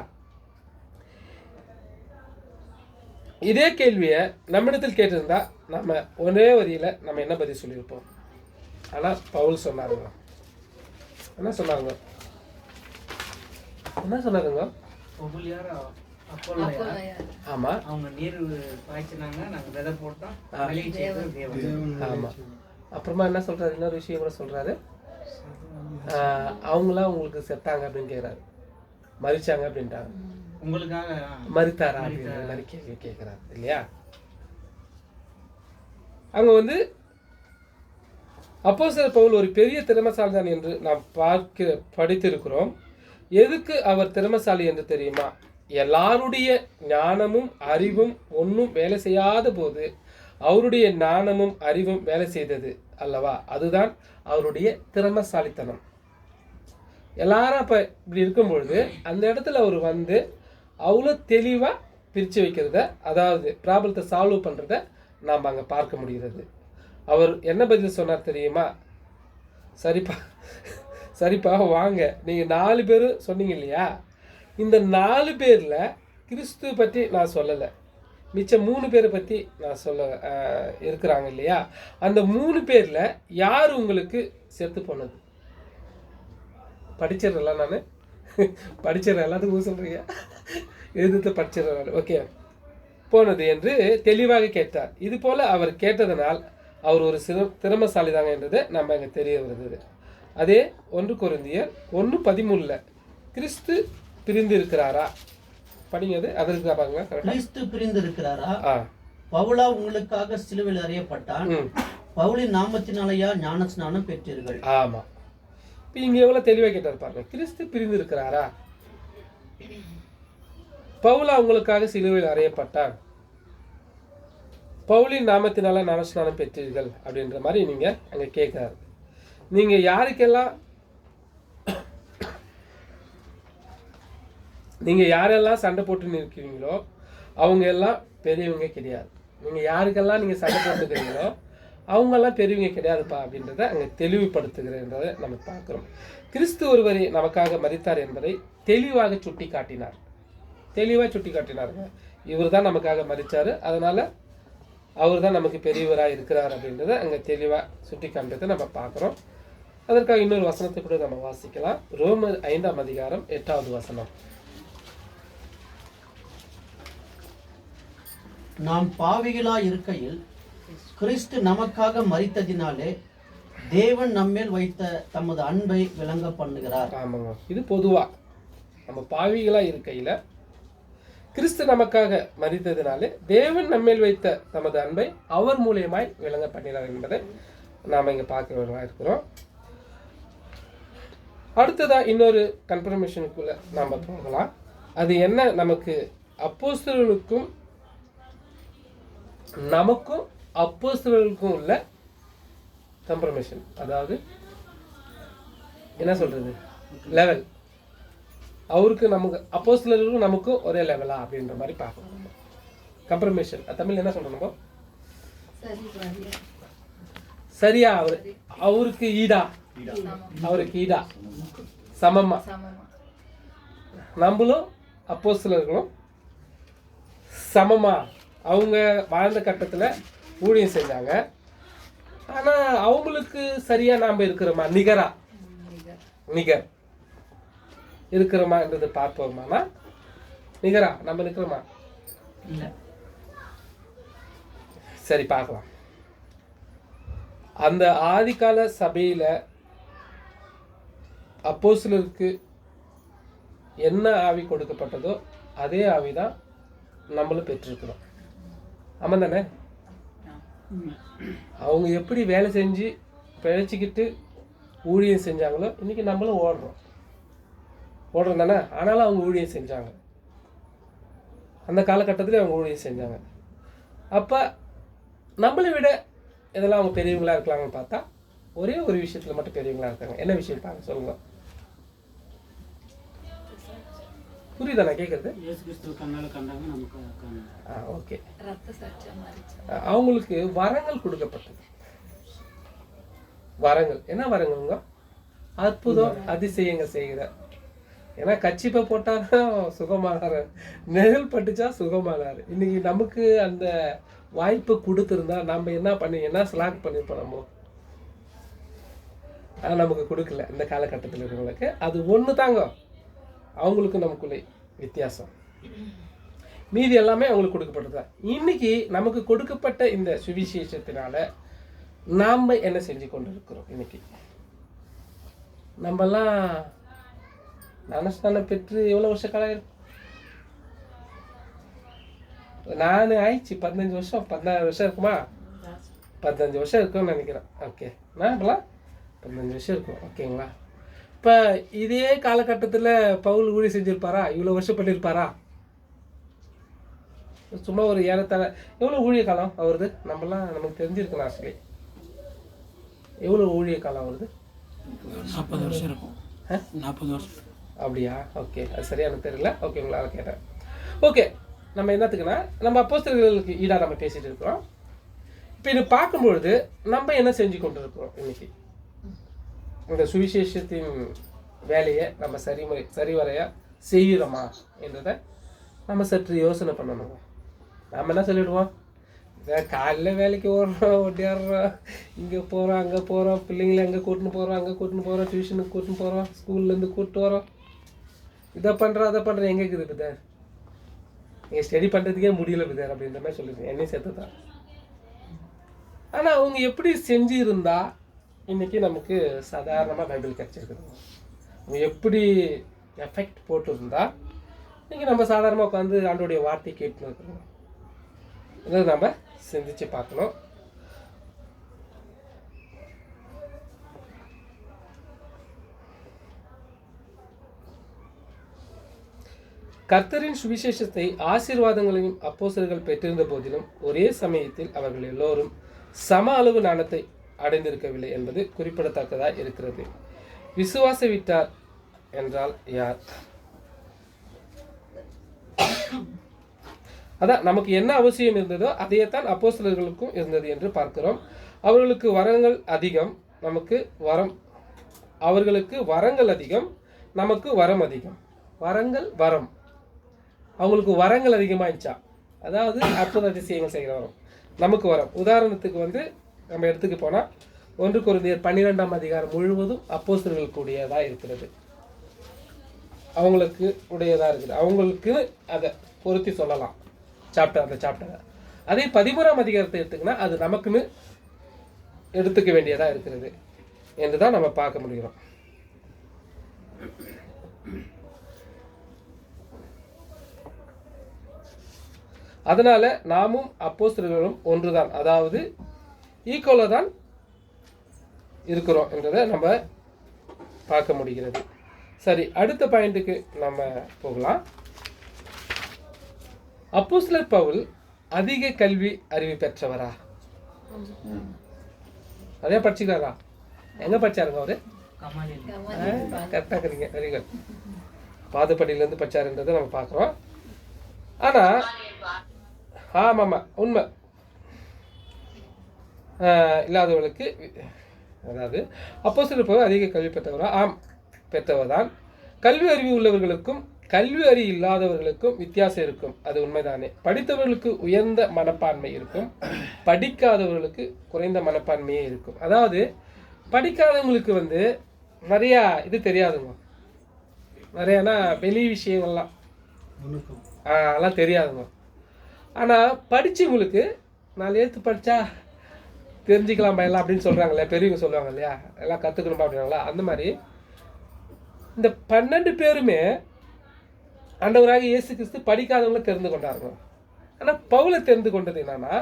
இதே கேள்வியை நம்மிடத்தில் கேட்டிருந்தா நம்ம ஒரே வரியில் நம்ம என்ன பதில் சொல்லியிருப்போம். ஆனால் பவுல் சொன்னாருங்க. என்ன சொன்னாருங்க? ஆமா, அவங்க நீர் பாய்ச்சினாங்க, நாங்க விதை போட்டோம். ஆமா. அப்புறமா என்ன சொல்றாரு? இன்னொரு விஷயம் கூட சொல்றாரு. அவங்களா உங்களுக்கு செத்தாங்க அப்படின்னு கேட்குறாரு. மறிச்சாங்க அப்படின்ட்டாங்க. உங்களுக்காக மறித்தாரா அப்படின்னு மாதிரி கேட்குறாரு இல்லையா? அங்க அப்போஸ்தலர் பவுல் ஒரு பெரிய திறமைசாலி தான் என்று நாம் படித்திருக்கிறோம். எதுக்கு அவர் திறமைசாலி என்று தெரியுமா? எல்லாருடைய ஞானமும் அறிவும் ஒன்றும் வேலை செய்யாத போது அவருடைய ஞானமும் அறிவும் வேலை செய்தது அல்லவா? அதுதான் அவருடைய திறமைசாலித்தனம். எல்லாரும் அப்போ இப்படி இருக்கும் பொழுது அந்த இடத்துல அவர் அவ்வளோ தெளிவாக பிரித்து வைக்கிறத, அதாவது ப்ராப்ளத்தை சால்வ் பண்ணுறத நாம் அங்கே பார்க்க முடிகிறது. அவர் என்ன பதில் சொன்னார் தெரியுமா? சரிப்பா வாங்க, நீங்கள் 4 பேர் சொன்னீங்க இல்லையா? இந்த 4 பேரில் கிறிஸ்து பற்றி நான் சொல்லலை, மிச்சம் 3 பேரை பற்றி நான் இருக்கிறாங்க இல்லையா? அந்த 3 பேரில் யார் உங்களுக்கு செத்து போனது? படிச்சிடலாம், நான் படிச்சிடறேன், எல்லாத்துக்கும் சொல்கிறீங்க, எதிர்த்து படிச்சிடறேன். ஓகே, போனது என்று தெளிவாக கேட்டார். இது போல் அவர் கேட்டதனால் அவர் ஒரு திறமைசாலி தாங்க என்றது நம்ம இங்கே தெரிய வருது. அதே 1 கொரிந்தியர் 1:13 கிறிஸ்து பிரிந்து இருக்கிறாரா? படிங்க. அதற்கு பாருங்க. கிறிஸ்து பிரிந்து இருக்கிறாரா? பவுலா உங்களுக்காக சிலுவையில் அறையப்பட்டான், பவுலின் நாமத்தினாலேயா ஞான ஸ்நானம் பெற்றீர்கள். ஆமா, இப்போ இங்க எவ்வளவு தெளிவாக கேட்டார் பாருங்க. கிறிஸ்து பிரிந்து இருக்கிறாரா? பவுலா உங்களுக்காக சிலுவையில் அறையப்பட்டான், பவுலின் நாமத்தினால ஞானஸ்நானம் பெற்றீர்கள் அப்படின்ற மாதிரி நீங்கள் அங்கே கேட்குறாரு. நீங்கள் யாரெல்லாம் சண்டை போட்டு நிற்கிறீங்களோ அவங்க எல்லாம் பெரியவங்க கிடையாது. நீங்கள் யாருக்கெல்லாம் நீங்கள் சண்டை போட்டுக்கிறீங்களோ அவங்கெல்லாம் பெரியவங்க கிடையாதுப்பா அப்படின்றத அங்கே தெளிவுபடுத்துகிறன்றதை நம்ம பார்க்குறோம். கிறிஸ்து ஒருவரை நமக்காக மரித்தார் என்பதை தெளிவாக சுட்டி காட்டினாருங்க. இவர் தான் நமக்காக மரித்தார், அதனால் அவர் தான் நமக்கு பெரியவராக இருக்கிறார் அப்படின்றத அங்கே தெளிவாக சுட்டி காட்டுறதை நம்ம பார்க்குறோம். அதற்காக இன்னொரு வசனத்தை கூட நம்ம வாசிக்கலாம். ரோமர் 5ஆம் அதிகாரம் 8வது வசனம். நாம் பாவிகளாய் இருக்கையில் கிறிஸ்து நமக்காக மரித்ததினாலே தேவன் நம்மேல் வைத்த தமது அன்பை விளங்க பண்ணுகிறார். ஆமாங்க, இது பொதுவாக நம்ம பாவிகளாக இருக்கையில் கிறிஸ்து நமக்காக மரித்ததினாலே தேவன் நம்மேல் வைத்த தமது அன்பை அவர் மூலியமாய் விளங்க பண்ணினார் என்பதை நாம் இங்கே பார்க்கிறவர்களாக இருக்கிறோம். அடுத்ததாக இன்னொரு கன்ஃபர்மேஷனுக்குள்ள நாம் போகலாம். அது என்ன? நமக்கு அப்போஸ்தலர்களுக்கும் நமக்கும் அப்போஸ்தலர்களுக்கும் உள்ள கன்ஃபர்மேஷன். அதாவது என்ன சொல்றது, லெவல். அவருக்கு நமக்கு அப்போஸ்தலர்களுக்கும் நமக்கும் ஒரே லெவலா அப்படின்ற மாதிரி பார்க்கணும். கன்ஃபர்மேஷன் தமிழ் என்ன சொல்றோம்? சரியா? அவருக்கு ஈடா, சமமா. நம்மளும் அப்போஸ்தலர்களும் சமமா. அவங்க வாழ்ந்த கட்டத்தில் ஊழியம் செஞ்சாங்க. ஆனால் அவங்களுக்கு சரியா நாம் இருக்கிறோமா? நிகர் இருக்கிறோமா என்றது பார்ப்போமானா, நிகரா நம்ம இருக்கிறோமா? இல்லை. சரி, பார்க்கலாம். அந்த ஆதிகால சபையில் அப்போஸ்தலருக்கு என்ன ஆவி கொடுக்கப்பட்டதோ அதே ஆவி தான் நம்மளும் பெற்றிருக்கிறோம். ஆமாம் தானே? அவங்க எப்படி வேலை செஞ்சு பிழைச்சிக்கிட்டு ஊழியம் செஞ்சாங்களோ இன்னைக்கு நம்மளும் ஓடுறோம் தானே. ஆனாலும் அவங்க ஊழியம் செஞ்சாங்க, அந்த காலகட்டத்தில் அவங்க ஊழியம் செஞ்சாங்க. அப்போ நம்மளை விட இதெல்லாம் அவங்க பெரியவங்களா இருக்கலாங்கன்னு பார்த்தா ஒரே ஒரு விஷயத்தில் மட்டும் பெரியவங்களா இருக்காங்க. என்ன விஷயம் பாருங்க, சொல்லுங்க. புரியுதா நான் கேட்குறது? ஓகே. அவங்களுக்கு வரங்கள் கொடுக்கப்பட்டது. வரங்கள் என்ன வரங்கள்ங்க? அற்புதம் அதிசயங்கள் செய்கிற. ஏன்னா கச்சிப்பை போட்டாலும் சுகமானாரு, நிழல் பட்டுச்சா சுகமானாரு. இன்னைக்கு நமக்கு அந்த வாய்ப்பு கொடுத்துருந்தா நம்ம என்ன ஸ்லாக் பண்ணியிருப்போம் நம்ம. ஆனால் நமக்கு கொடுக்கல இந்த காலகட்டத்தில் இருக்கிறவங்களுக்கு. அது ஒன்று தாங்க அவங்களுக்கு நமக்குள்ளே வித்தியாசம். மீதி எல்லாமே அவங்களுக்கு கொடுக்கப்பட்டது. இன்னைக்கு நமக்கு கொடுக்கப்பட்ட இந்த சுவிசேஷத்தினால நாம் என்ன செஞ்சு கொண்டு இருக்கிறோம்? இன்னைக்கு நம்மெல்லாம் ஞானஸ்நானம் பெற்று எவ்வளோ வருஷ காலம் இருக்கும்? நான் ஆயிடுச்சு 15 வருஷம் 16 வருஷம் இருக்குமா? 15 வருஷம் இருக்கும்னு நினைக்கிறேன். ஓகே, நான் இப்போலாம் 15 வருஷம் இருக்கும். ஓகேங்களா? இப்போ இதே காலகட்டத்தில் பவுல் ஊழியம் செஞ்சுருப்பாரா? இவ்வளோ வருஷம் பண்ணியிருப்பாரா? சும்மா ஒரு ஏறத்தாழ எவ்வளோ ஊழிய காலம் அவருது? நமக்கு தெரிஞ்சிருக்கணும். ஆக்சுவலி எவ்வளோ ஊழிய காலம் வருது? 40 வருஷம் இருக்கும். 40 வருஷம். அப்படியா? ஓகே, அது சரியா எனக்கு தெரியல. ஓகே, உங்களால் கேட்டேன். ஓகே, நம்ம என்னத்துக்குன்னா நம்ம அப்போஸ்தலர்களுக்கு ஈடாக நம்ம பேசிகிட்டு இருக்கிறோம். இப்போ இது பார்க்கும்பொழுது நம்ம என்ன செஞ்சு கொண்டு இருக்கிறோம்? இன்னைக்கு இந்த சுவிசேஷத்தின் வேலையை நம்ம சரிவரையாக செய்கிறோமா என்றதை நம்ம சற்று யோசனை பண்ணணுங்க. நம்ம என்ன சொல்லிவிடுவோம்? காலையில் வேலைக்கு ஓடுறோம், ஒட்டியாடுறோம், இங்கே போகிறோம், அங்கே போகிறோம், பிள்ளைங்களை அங்கே கூட்டின்னு போகிறோம், டியூஷனுக்கு கூட்டின்னு போகிறோம், ஸ்கூல்லேருந்து கூப்பிட்டு வரோம், இதை பண்ணுறோம் அதை பண்ணுறோம். எங்கே இருக்குது பிதார்? நீங்கள் ஸ்டடி பண்ணுறதுக்கே முடியல பிதார் அப்படின்ற மாதிரி சொல்லிடுங்க. என்னையும் சேர்த்து தான். ஆனால் அவங்க எப்படி செஞ்சு இருந்தா இன்றைக்கி நமக்கு சாதாரணமாக பைபிள் கிடச்சிருக்குதுங்க. அவங்க எப்படி எஃபெக்ட் போட்டுருந்தா இன்றைக்கி நம்ம சாதாரணமாக உட்காந்து ஆண்டோடைய வார்த்தை கேட்டுன்னு இருக்கிறோம். இதை நம்ம சிந்திச்சு பார்க்கணும். கர்த்தரின் சுவிசேஷத்தை ஆசீர்வாதங்களையும் அப்போஸ்தலர்கள் பெற்றிருந்த போதிலும் ஒரே சமயத்தில் அவர்கள் எல்லோரும் சம அளவு ஞானத்தை அடைந்திருக்கவில்லை என்பது குறிப்பிடத்தக்கதாக இருக்கிறது. விசுவாச விட்டார் என்றால் யார்? அதான் நமக்கு என்ன அவசியம் இருந்ததோ அதையத்தான் அப்போஸ்தலர்களுக்கும் இருந்தது என்று பார்க்கிறோம். அவர்களுக்கு வரங்கள் அதிகம், நமக்கு வரம். அவர்களுக்கு வரங்கள் அதிகம், நமக்கு வரம் அதிகம். வரம் அவங்களுக்கு வரங்கள் அதிகமாயிடுச்சா, அதாவது அற்புத அதிசயங்கள் செய்கிற வரம். நமக்கு வரம். உதாரணத்துக்கு நம்ம எடுத்துக்க போனால் 1 கொரிந்தியர் 12ஆம் அதிகாரம் முழுவதும் அப்போஸ்தலர்களுக்கு உடையதாக இருக்கிறது. அவங்களுக்கு உடையதாக இருக்குது. அவங்களுக்கு அதை பொருத்தி சொல்லலாம் அந்த சாப்டரை. அதே 13ஆம் அதிகாரத்தை எடுத்துக்கினா அது நமக்குன்னு எடுத்துக்க வேண்டியதாக இருக்கிறது என்று தான் நம்ம பார்க்க முடிகிறோம். அதனால நாமும் அப்போஸ்தலர்களும் ஒன்றுதான், அதாவது ஈக்குவலாக தான் இருக்கிறோம் என்றதை நம்ம பார்க்க முடிகிறது. சரி, அடுத்த பாயிண்ட்டுக்கு நம்ம போகலாம். அப்போஸ்தலர் பவுல் அதிக கல்வி அறிவு பெற்றவரா? அதே படிச்சுக்கிறாரா? எங்க படிச்சாருங்க அவரு? கரெக்டாக இருக்கிறீங்க, வெரி குட். பாதுபடியிலேருந்து படிச்சாருன்றதை நம்ம பார்க்குறோம். ஆனால் ஆமாம்மா உண்மை இல்லாதவர்களுக்கு, அதாவது அப்போஸ்தலர் பவுல் அதிக கல்வி பெற்றவரா? பெற்றவர்தான். கல்வி அறிவு உள்ளவர்களுக்கும் கல்வி அறிவு இல்லாதவர்களுக்கும் வித்தியாசம் இருக்கும், அது உண்மைதானே. படித்தவர்களுக்கு உயர்ந்த மனப்பான்மை இருக்கும், படிக்காதவர்களுக்கு குறைந்த மனப்பான்மையே இருக்கும். அதாவது படிக்காதவங்களுக்கு நிறையா இது தெரியாதுங்க, நிறையானா வெளி விஷயங்கள்லாம் அதெல்லாம் தெரியாதுங்க. ஆனால் படித்தவங்களுக்கு 4 எழுத்து படித்தா தெரிஞ்சுக்கலாமா எல்லாம் அப்படின்னு சொல்கிறாங்களே, பெரியவங்க சொல்லுவாங்க இல்லையா, எல்லாம் கற்றுக்கணுமா அப்படின்னாங்களா, அந்த மாதிரி இந்த 12 பேருமே ஆண்டவராக இயேசு கிறிஸ்து படிக்காதவங்களை தெரிந்து கொண்டாருங்க. ஆனால் பவுலை தெரிந்து கொண்டது என்னன்னா,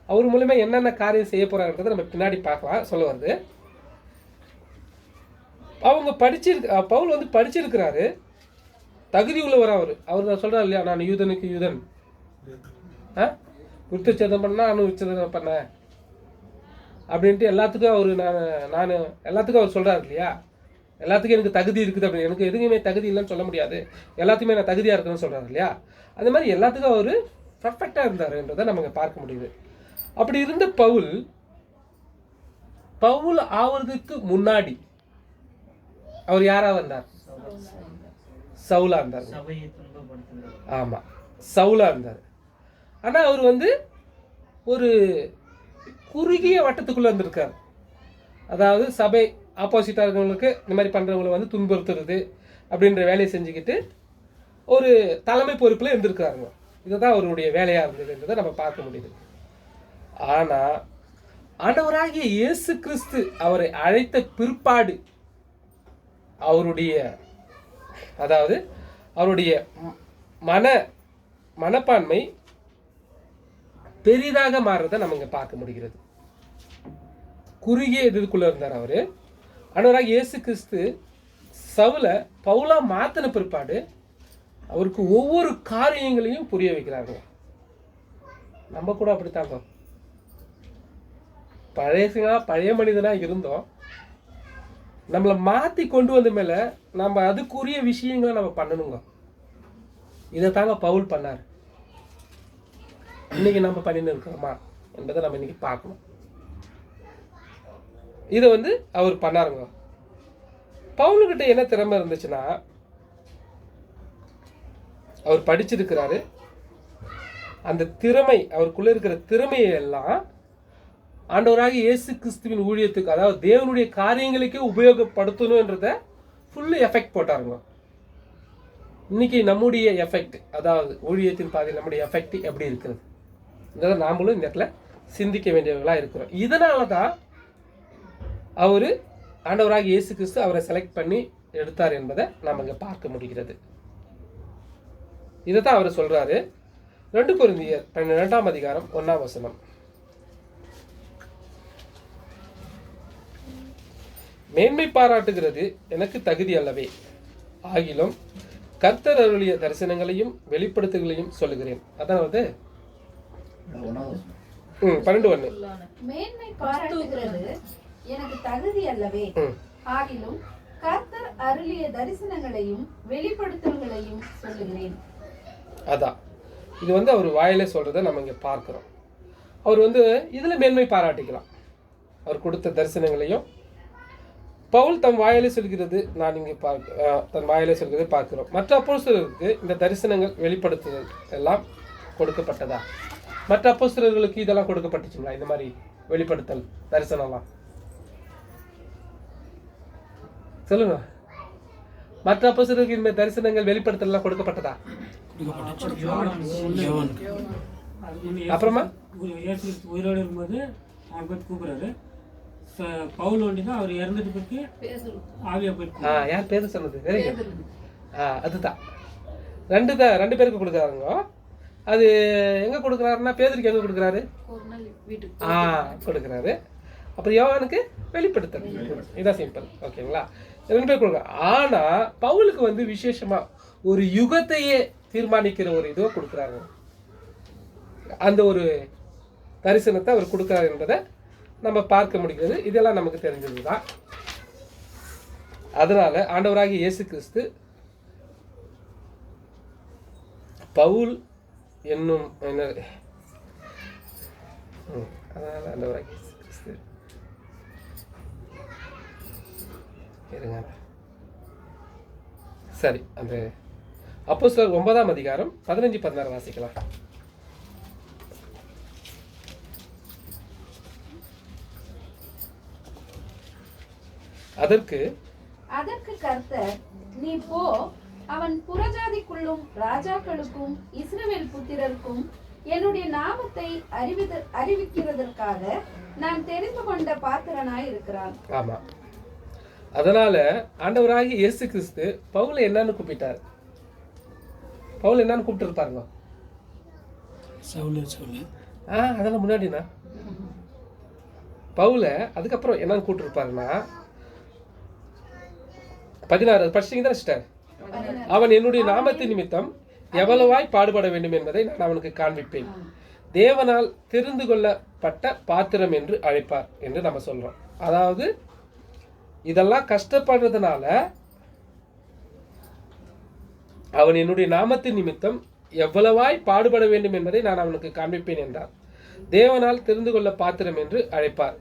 அவர் மூலமா என்னென்ன காரியம் செய்ய போறாருன்றதை நம்ம பின்னாடி பார்க்கலாம். சொல்ல வருது, அவங்க பவுல் படிச்சிருக்கிறாரு, தகுதி உள்ளவர். அவர் சொல்றாரு இல்லையா, நான் யூதனுக்கு யூதன், விருத்தச்சேதம் பண்ணா நான் விருத்தச்சேதம் பண்ணேன் அப்படின்ட்டு எல்லாத்துக்கும் நான் எல்லாத்துக்கும் அவர் சொல்றாரு இல்லையா, எல்லாத்துக்கும் எனக்கு தகுதி இருக்குது அப்படின்னு. எனக்கு எதுவுமே தகுதி இல்லைன்னு சொல்ல முடியாது, எல்லாத்துக்குமே நான் தகுதியாக இருக்குன்னு சொல்கிறாரு இல்லையா. அந்த மாதிரி எல்லாத்துக்கும் அவர் பர்ஃபெக்டாக இருந்தாருன்றதை நம்ம பார்க்க முடியுது. அப்படி இருந்த பவுல் ஆவறதுக்கு முன்னாடி அவர் யாராக இருந்தார்? சவுலா இருந்தார். ஆமாம், சவுலா இருந்தார். ஆனால் அவர் ஒரு குறுகிய வட்டத்துக்குள்ளே இருந்திருக்கார். அதாவது சபை ஆப்போசிட்டாக இருக்கிறவங்களுக்கு இந்த மாதிரி பண்ணுறவங்களை துன்புறுத்துறது அப்படின்ற வேலையை செஞ்சுக்கிட்டு ஒரு தலைமை பொறுப்பில் இருந்திருக்காருங்க. இதுதான் அவருடைய வேலையாக இருந்ததுன்றதை நம்ம பார்க்க முடியுது. ஆனால் ஆண்டவராகிய இயேசு கிறிஸ்து அவரை அழைத்த பிற்பாடு அவருடைய மனப்பான்மை பெரிதாக மாறுறதை நம்ம இங்கே பார்க்க முடிகிறது. குறுகிய இதுக்குள்ளே இருந்தார் அவர். ஆண்டவராக இயேசு கிறிஸ்து சவுலை பவுலா மாற்றின பிற்பாடு அவருக்கு ஒவ்வொரு காரியங்களையும் புரிய வைக்கிறாங்க. நம்ம கூட அப்படித்தாங்க, பழைய மனிதனாக இருந்தோம், நம்மளை மாற்றி கொண்டு வந்த மேலே நம்ம அதுக்குரிய விஷயங்களை நம்ம பண்ணணுங்க. இதை தாங்க பவுல் பண்ணார். இன்னைக்கு நம்ம பண்ணின்னு இருக்கிறோமா என்பதை நம்ம இன்னைக்கு பார்க்கணும். இதை அவர் பண்ணாருங்க. பவுலுக்கிட்ட என்ன திறமை இருந்துச்சுன்னா, அவர் படிச்சிருக்கிறாரு, அந்த திறமை அவருக்குள்ள இருக்கிற திறமையை எல்லாம் ஆண்டவராக இயேசு கிறிஸ்துவின் ஊழியத்துக்கு, அதாவது தேவனுடைய காரியங்களுக்கே உபயோகப்படுத்தணுன்றத ஃபுல்லு எஃபெக்ட் போட்டாருங்க. இன்னைக்கு நம்முடைய எஃபெக்ட், அதாவது ஊழியத்தின் பாதையில் நம்முடைய எஃபெக்ட் எப்படி இருக்கிறது என்றதை நாமளும் இந்த இடத்துல சிந்திக்க வேண்டியவர்களாக இருக்கிறோம். இதனால தான் அவர் ஆண்டவராக இயேசு கிறிஸ்து அவரை செலக்ட் பண்ணி எடுத்தார் என்பதை நாம் இங்கே பார்க்க முடிகிறது. இதை தான் அவர் சொல்றாரு. 2 கொரிந்தியர் 12ஆம் அதிகாரம் 1ஆம் வசனம். மேன்மை பாராட்டுகிறது எனக்கு தகுதி அல்லவே, ஆகிலும் கர்த்தர் அருளிய தரிசனங்களையும் வெளிப்படுத்துகளையும் சொல்லுகிறேன். அதாவது 12:1. மேன்மை பாராட்டுகிறது எனக்கு தகுதி அல்லவே, ஆகிலும் கர்த்தர் அருளிய தரிசனங்களையும் வெளிப்படுத்தல்களையும் சொல்லுகிறேன். அதான் இது அவர் வாயில சொல்றதை நம்ம இங்க பார்க்கிறோம். அவர் இதுல மேன்மை பாராட்டிக்கலாம். அவர் கொடுத்த தரிசனங்களையும் பவுல் தம் வாயிலே சொல்கிறது நான் இங்கே தன் வாயிலே சொல்கிறதை பார்க்கிறோம். மற்ற அப்போஸ்தலருக்கு இந்த தரிசனங்கள் வெளிப்படுத்துதல் எல்லாம் கொடுக்கப்பட்டதா? மற்ற அப்போஸ்தலர்களுக்கு இதெல்லாம் கொடுக்கப்பட்டுச்சுங்களா? இந்த மாதிரி வெளிப்படுத்தல் தரிசனம்லாம் சொல்லுங்க. மற்ற அப்போஸ்தலருக்கு இந்த மாதிரி தரிசனங்கள் வெளிப்படுத்தல் எல்லாம் கொடுக்கப்பட்டதா? அப்புறமா உயிரோடு இருக்கும்போது அவன் போய் கூப்பிடுறாரு. பவுல் தான் அவர் இறந்துட்டு போயிட்டு ஆவியா போயிட்டு யார் பேரு சொன்னது? அதுதான் ரெண்டு பேருக்கு கொடுக்குறாருங்க. அது எங்க கொடுக்குறாருன்னா பேதுருக்கு எங்க கொடுக்குறாரு? கொடுக்குறாரு. அப்புறம் யோவானுக்கு வெளிப்படுத்தல். இதான் சிம்பிள். ஓகேங்களா? 2 பேர் கொடுக்குறாரு. ஆனா பவுலுக்கு விசேஷமா ஒரு யுகத்தையே தீர்மானிக்கிற ஒரு இதுவை கொடுக்குறாரு. அந்த ஒரு தரிசனத்தை அவர் கொடுக்குறாரு என்பதை நம்ம பார்க்க முடிகிறது. இதெல்லாம் நமக்கு தெரிஞ்சதுதான். அதனால ஆண்டவராகிய இயேசு கிறிஸ்து பவுல் என்னும் அதனால ஆண்டவராகிய இயேசு கிறிஸ்து இருங்க. சரி, அந்த அப்போஸ்தலர் 9ஆம் அதிகாரம் 15-16 வாசிக்கலாம். அதற்கு கர்த்தர், நீ போ, அவன் புறஜாதிக்குள்ளும் ராஜாக்களுக்கும் இஸ்ரவேல் புத்திரருக்கும் என்னுடைய நாமத்தை அறிவிக்கிறதற்காக நான் தெரிந்து கொண்ட பாத்திரனாய் இருக்கிறான். ஆமா, அதனால ஆண்டவராகிய இயேசு கிறிஸ்து பவுலை என்னன்னு கூப்பிட்டார்? பவுல் என்னன்னு கூப்பிட்டு இருப்பாருங்க? அதெல்லாம் முன்னாடினா பவுல அதுக்கப்புறம் என்னன்னு கூப்பிட்டு இருப்பாருன்னா 16 படிச்சீங்க தான் சிஸ்டர். அவன் என்னுடைய நாமத்தின் நிமித்தம் எவ்வளவாய் பாடுபட வேண்டும் என்பதை நான் அவனுக்கு காண்பிப்பேன். தேவனால் தெரிந்து கொள்ளப்பட்ட பாத்திரம் என்று அழைப்பார் என்று நம்ம சொல்றோம். அதாவது இதெல்லாம் கஷ்டப்படுறதுனால அவன் என்னுடைய நாமத்தின் நிமித்தம் எவ்வளவாய் பாடுபட வேண்டும் என்பதை நான் அவனுக்கு காண்பிப்பேன் என்றார். தேவனால் தெரிந்து கொள்ள பாத்திரம் என்று அழைப்பார்.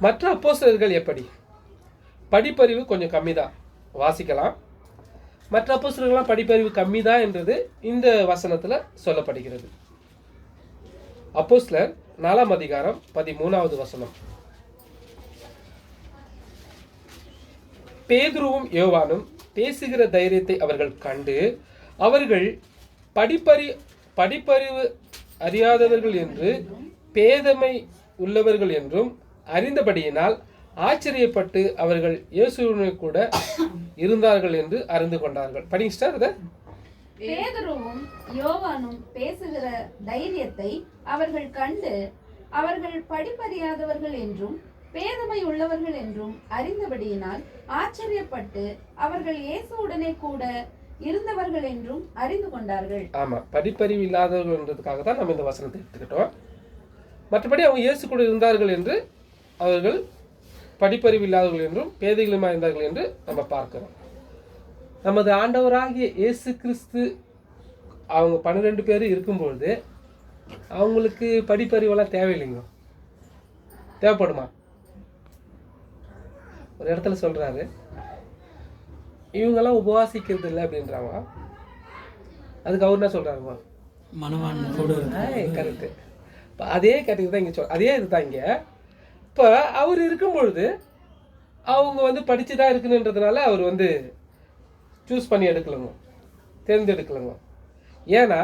மற்ற அப்போஸ்தலர்கள் எப்படி? படிப்பறிவு கொஞ்சம் கம்மிதான், வாசிக்கலாம். மற்ற அப்போஸ்தலர்கள்லாம் படிப்பறிவு கம்மிதான் என்றது இந்த வசனத்துல சொல்லப்படுகிறது. அப்போஸ்தலர் 4ஆம் அதிகாரம் 13வது வசனம். பேதுருவும் யோவானும் பேசுகிற தைரியத்தை அவர்கள் கண்டு அவர்கள் படிப்பறிவு அறியாதவர்கள் என்று பேதமை உள்ளவர்கள் என்றும் அறிந்தபடியினால் ஆச்சரியப்பட்டு அவர்கள் இயேசுவுடன் கூட இருந்தார்கள் என்று அறிந்து கொண்டார்கள். படிங்க ஸ்டார். அத பேதுருவும் யோவானும் பேசுகிற தைரியத்தை அவர்கள் கண்டு அவர்கள் படிப்பறியாதவர்கள் என்றும் பேதமை உள்ளவர்கள் என்றும் அறிந்தபடியினால் ஆச்சரியப்பட்டு அவர்கள் இயேசுவுடனே கூட இருந்தவர்கள் என்றும் அறிந்து கொண்டார்கள். ஆமா, படிப்பறிவு இல்லாதவர்கள் என்றதுக்காக தான் நம்ம இந்த வசனத்தை எடுத்துக்கிட்டோம். மற்றபடி அவங்க இயேசு கூட இருந்தார்கள் என்று, அவர்கள் படிப்பறிவு இல்லாதவர்கள் என்றும் பேதைகளுமா இருந்தார்கள் என்று நம்ம பார்க்கிறோம். நமது ஆண்டவராகிய இயேசு கிறிஸ்து அவங்க 12 பேர் இருக்கும்பொழுது அவங்களுக்கு படிப்பறிவெல்லாம் தேவையில்லைங்க. தேவைப்படுமா? ஒரு இடத்துல சொல்றாரு, இவங்கெல்லாம் உபவாசிக்கிறது இல்லை அப்படின்றாங்க. அதுக்கு அவர் என்ன சொல்றாருமா? கரெக்டு. அதே கேட்டகரி தான் இங்கே அதே இதுதான் இங்கே. இப்போ அவர் இருக்கும் பொழுது அவங்க படித்து தான் இருக்குன்றதுனால அவர் சூஸ் பண்ணி எடுக்கலங்க, தேர்ந்தெடுக்கலங்க. ஏன்னா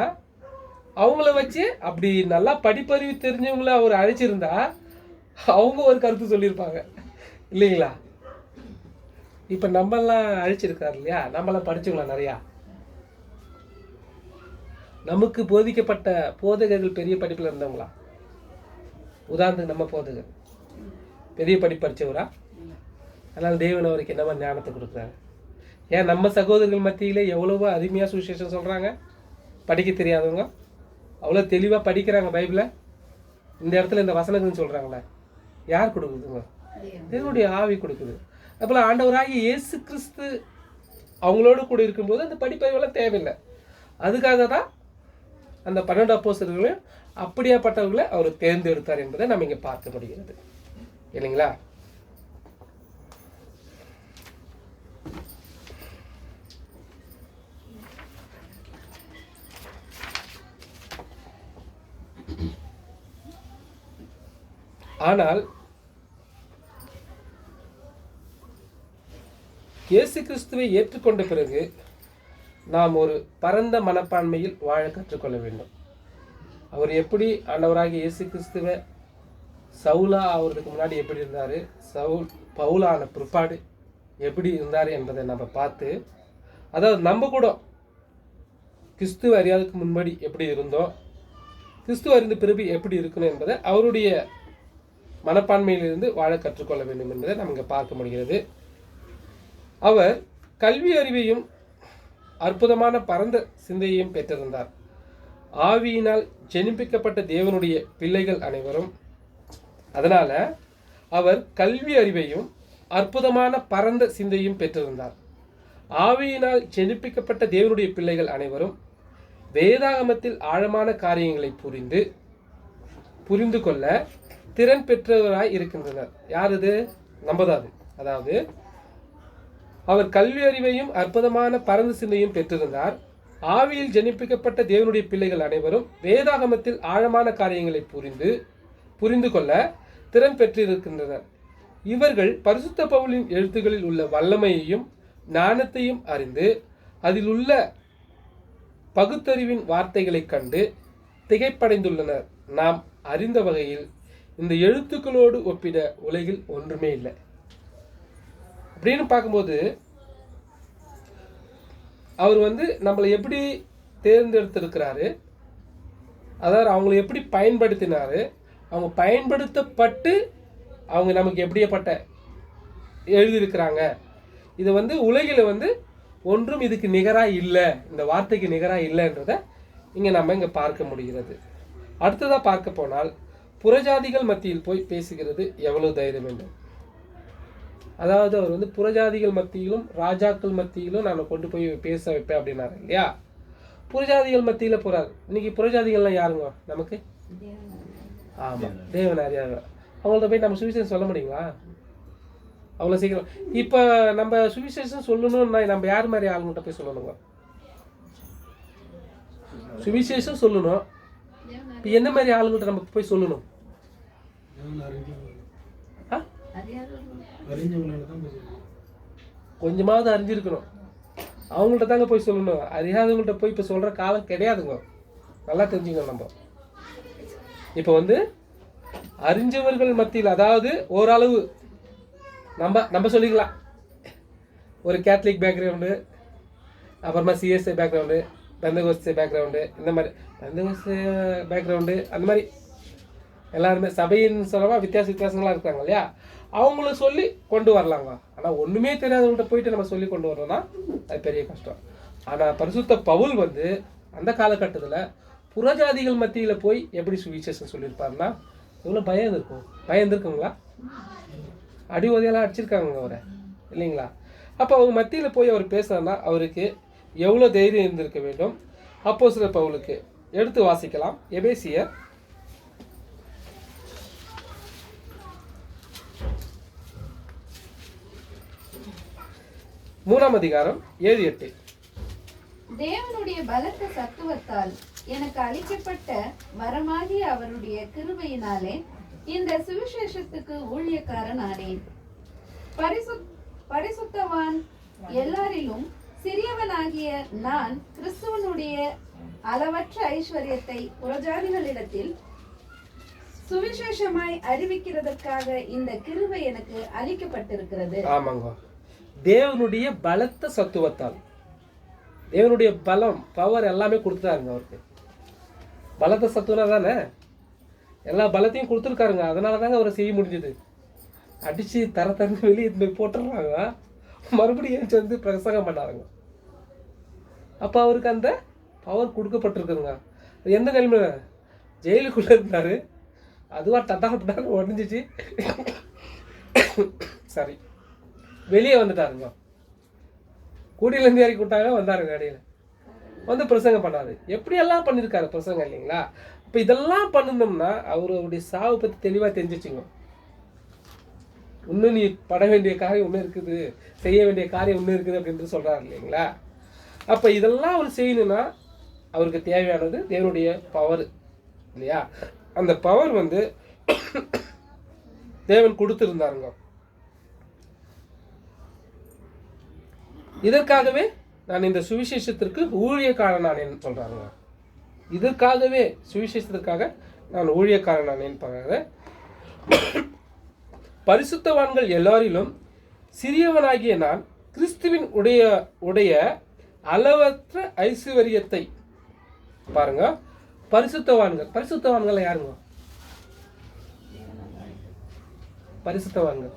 அவங்கள வச்சு அப்படி நல்லா படிப்பறிவு தெரிஞ்சவங்கள அவர் அழைச்சிருந்தா அவங்க ஒரு கருத்து சொல்லியிருப்பாங்க இல்லைங்களா? இப்போ நம்மெல்லாம் அழைச்சிருக்காரு இல்லையா? நம்மளாம் படிச்சவங்களா நிறையா? நமக்கு போதிக்கப்பட்ட போதகர்கள் பெரிய படிப்பில் இருந்தவங்களா? உதாரணத்துக்கு நம்ம போதகர் பெரிய படிப்பு படித்தவரா? அதனால் தேவன் அவருக்கு என்ன மாதிரி ஞானத்தை கொடுக்குறாரு? ஏன் நம்ம சகோதரர்கள் மத்தியிலே எவ்வளவோ அருமையாக சுவிசேஷம் சொல்கிறாங்க, படிக்க தெரியாதவங்க அவ்வளோ தெளிவாக படிக்கிறாங்க பைபிளை. இந்த இடத்துல இந்த வசனங்கள்னு சொல்கிறாங்களே, யார் கொடுக்குதுங்க? தேவனுடைய ஆவி கொடுக்குது. அப்போல ஆண்டவராகிய இயேசு கிறிஸ்து அவங்களோடு கூட இருக்கும்போது அந்த படிப்பறிவெல்லாம் தேவையில்லை. அதுக்காக தான் அந்த 12 அப்போஸ்தலர்களையும் அப்படியாப்பட்டவர்களை அவர் தேர்ந்தெடுத்தார் என்பதை நம்ம இங்கே பார்க்க முடிகிறது, இல்லைங்களா? ஆனால் இயேசு கிறிஸ்துவை ஏற்றுக்கொண்ட பிறகு நாம் ஒரு பரந்த மனப்பான்மையில் வாழ கற்றுக்கொள்ள வேண்டும். அவர் எப்படி ஆண்டவராகிய இயேசு கிறிஸ்துவை சவுலா ஆவறதுக்கு முன்னாடி எப்படி இருந்தார், பவுலான பிற்பாடு எப்படி இருந்தார் என்பதை நம்ம பார்த்து, அதாவது நம்ம கூட கிறிஸ்துவ அறியாததுக்கு முன்னாடி எப்படி இருந்தோம், கிறிஸ்துவ அறிந்த பிறகு எப்படி இருக்கணும் என்பதை அவருடைய மனப்பான்மையிலிருந்து வாழ கற்றுக்கொள்ள வேண்டும் என்பதை நம்ம இங்கே பார்க்க முடிகிறது. அவர் கல்வி அறிவையும் அற்புதமான பரந்த சிந்தையையும் பெற்றிருந்தார். ஆவியினால் ஜெனிப்பிக்கப்பட்ட தேவனுடைய பிள்ளைகள் அனைவரும், அதனால அவர் கல்வி அறிவையும் அற்புதமான பரந்த சிந்தையும் பெற்றிருந்தார். ஆவியினால் ஜெனிப்பிக்கப்பட்ட தேவனுடைய பிள்ளைகள் அனைவரும் வேதாகமத்தில் ஆழமான காரியங்களை புரிந்து கொள்ள திறன் பெற்றவராய் இருக்கின்றனர். யார் இது? நம்பதாது. அதாவது அவர் கல்வி அறிவையும் அற்புதமான பரந்த சிந்தையும் பெற்றிருந்தார். ஆவியில் ஜனிப்பிக்கப்பட்ட தேவனுடைய பிள்ளைகள் அனைவரும் வேதாகமத்தில் ஆழமான காரியங்களை புரிந்து கொள்ள திறன் பெற்றிருக்கின்றனர். இவர்கள் பரிசுத்த பவுலின் எழுத்துக்களில் உள்ள வல்லமையையும் ஞானத்தையும் அறிந்து அதில் உள்ள பகுத்தறிவின் வார்த்தைகளை கண்டு திகைப்படைந்துள்ளனர். நாம் அறிந்த வகையில் இந்த எழுத்துக்களோடு ஒப்பிட உலகில் ஒன்றுமே இல்லை அப்படின்னு பார்க்கும்போது, அவர் நம்மளை எப்படி தேர்ந்தெடுத்திருக்கிறாரு, அதாவது அவங்களை எப்படி பயன்படுத்தினாரு, அவங்க பயன்படுத்தப்பட்டு அவங்க நமக்கு எப்படியப்பட்ட எழுதியிருக்கிறாங்க. இது உலகில் ஒன்றும் இதுக்கு நிகராக இல்லை, இந்த வார்த்தைக்கு நிகராக இல்லைன்றதை நம்ம இங்கே பார்க்க முடிகிறது. அடுத்ததாக பார்க்க போனால் புறஜாதிகள் மத்தியில் போய் பேசுகிறது எவ்வளவு தைரியம் வேண்டும். அதாவது அவர் புறஜாதிகள் மத்தியிலும் ராஜாக்கள் மத்தியிலும் நான் கொண்டு போய் பேச வைப்பேன் அப்படின்னாரு இல்லையா? புறஜாதிகள் மத்தியில் போறாரு. இன்னைக்கு புறஜாதிகள்லாம் யாருங்க நமக்கு? ஆமாம், தேவனாரியாக. அவங்கள்ட்ட போய் நம்ம சுவிசேஷம் சொல்ல முடியுங்களா? அவ்வளோ சீக்கிரம். இப்போ நம்ம சுவிசேஷம் சொல்லணும்னா நம்ம யார் மாதிரி ஆளுங்கிட்ட போய் சொல்லணுங்க? சுவிசேஷம் சொல்லணும். இப்போ என்ன மாதிரி ஆளுங்கிட்ட நம்ம போய் சொல்லணும்? கொஞ்சமாவது அறிஞ்சிருக்கணும். அவங்கள்ட்ட தாங்க போய் சொல்லணும். அறியாதவங்கள்ட்ட போய் இப்போ சொல்கிற காலம் கிடையாதுங்க. நல்லா தெரிஞ்சுக்கணும். நம்ம இப்போ அறிஞ்சவர்கள் மத்தியில், அதாவது ஓரளவு நம்ம சொல்லிக்கலாம். ஒரு கேத்தலிக் பேக்ரவுண்டு, அப்புறமா சிஎஸ்ஐ பேக்ரவுண்டு, பெந்தகோஸ்தே பேக்ரவுண்டு, இந்த மாதிரி பெந்தகோஸ்தே பேக்ரவுண்டு, அந்த மாதிரி எல்லாருமே சபைன்னு சொல்லவா வித்தியாசங்களாக இருக்காங்க இல்லையா? அவங்கள சொல்லி கொண்டு வரலாங்க. ஆனால் ஒன்றுமே தெரியாதவங்கள்ட்ட போயிட்டு நம்ம சொல்லி கொண்டு வரோம்னா அது பெரிய கஷ்டம். ஆனால் பரிசுத்த பவுல் அந்த காலகட்டத்தில் புறஜாதிகள் மத்தியில் போய் எப்படி சுவிசேஷம் சொல்லியிருப்பாருன்னா எவ்வளோ பயம் இருக்கும். பயம் இருக்குங்களா? அடி உதையெல்லாம் அடிச்சிருக்காங்க அவரை, இல்லைங்களா? அப்போ அவங்க மத்தியில் போய் அவர் பேசுகிறன்னா அவருக்கு எவ்வளோ தைரியம் இருந்திருக்க வேண்டும். அப்போஸ்தலர் பவுலுக்கு எடுத்து வாசிக்கலாம். எபேசியர் 3ஆம் அதிகாரம் 7-8. தேவனுடைய பலத்த சத்துவத்தால் எனக்கு அளிக்கப்பட்ட வரமாகிய அவருடைய கிருபையினாலே இந்த சுவிசேஷத்துக்கு ஊழியக்காரன் ஆனேன். பரிசுத்தவான் எல்லாரிலும் சிறியவனாகிய நான் கிறிஸ்துவனுடைய அளவற்ற ஐஸ்வர்யத்தை புறஜாதிகளிடத்தில் சுவிசேஷமாய் அறிவிக்கிறதற்காக இந்த கிருபை எனக்கு அளிக்கப்பட்டிருக்கிறது. ஆமாங்க, தேவனுடைய பலத்த சத்துவத்தால், தேவனுடைய பலம், பவர் எல்லாமே கொடுத்துட்டாருங்க அவருக்கு. பலத்தை சத்துவனா தானே எல்லா பலத்தையும் கொடுத்துருக்காருங்க. அதனால தாங்க அவரை செய்ய முடிஞ்சது. அடித்து தரன்னு வெளியே போய் போட்டுடுறாங்க, மறுபடியும் ஏஞ்சி வந்து பிரசங்கம் பண்ணாருங்க. அப்போ அவருக்கு அந்த பவர் கொடுக்கப்பட்டிருக்குங்க. எந்த நிலைமையில ஜெயிலுக்குள்ளே இருந்தார், அதுவாக டட்டாக உடஞ்சிச்சு, சரி வெளியே வந்துட்டாருங்க. கூடியிலேருந்து இறக்கி விட்டாங்க, வந்தாருங்க இடையில வந்து பிரசங்கம் பண்ணாரு. எப்படியெல்லாம் பண்ணியிருக்காரு பிரசங்கம் இல்லைங்களா? இப்போ இதெல்லாம் பண்ணணும்னா அவருடைய சாவை பற்றி தெளிவாக தெரிஞ்சிச்சுங்க. இன்னும் நீ பட வேண்டிய காரியம் ஒன்று இருக்குது, செய்ய வேண்டிய காரியம் ஒன்று இருக்குது அப்படின்ட்டு சொல்கிறாரு இல்லைங்களா? அப்போ இதெல்லாம் அவர் செய்யணும்னா அவருக்கு தேவையானது தேவனுடைய பவர் இல்லையா? அந்த பவர் வந்து தேவன் கொடுத்துருந்தாருங்க. இதற்காகவே நான் இந்த சுவிசேஷத்திற்கு ஊழியக்காரன் நான் சொல்கிறாங்க. இதற்காகவே சுவிசேஷத்திற்காக நான் ஊழியக்காரன் நான் என்பாங்க. பரிசுத்தவான்கள் எல்லாரிலும் சிறியவனாகிய நான் கிறிஸ்துவின் உடைய அளவற்ற ஐஸ்வர்யத்தை பாருங்க. பரிசுத்தவான்கள் யாருங்க? பரிசுத்தவான்கள்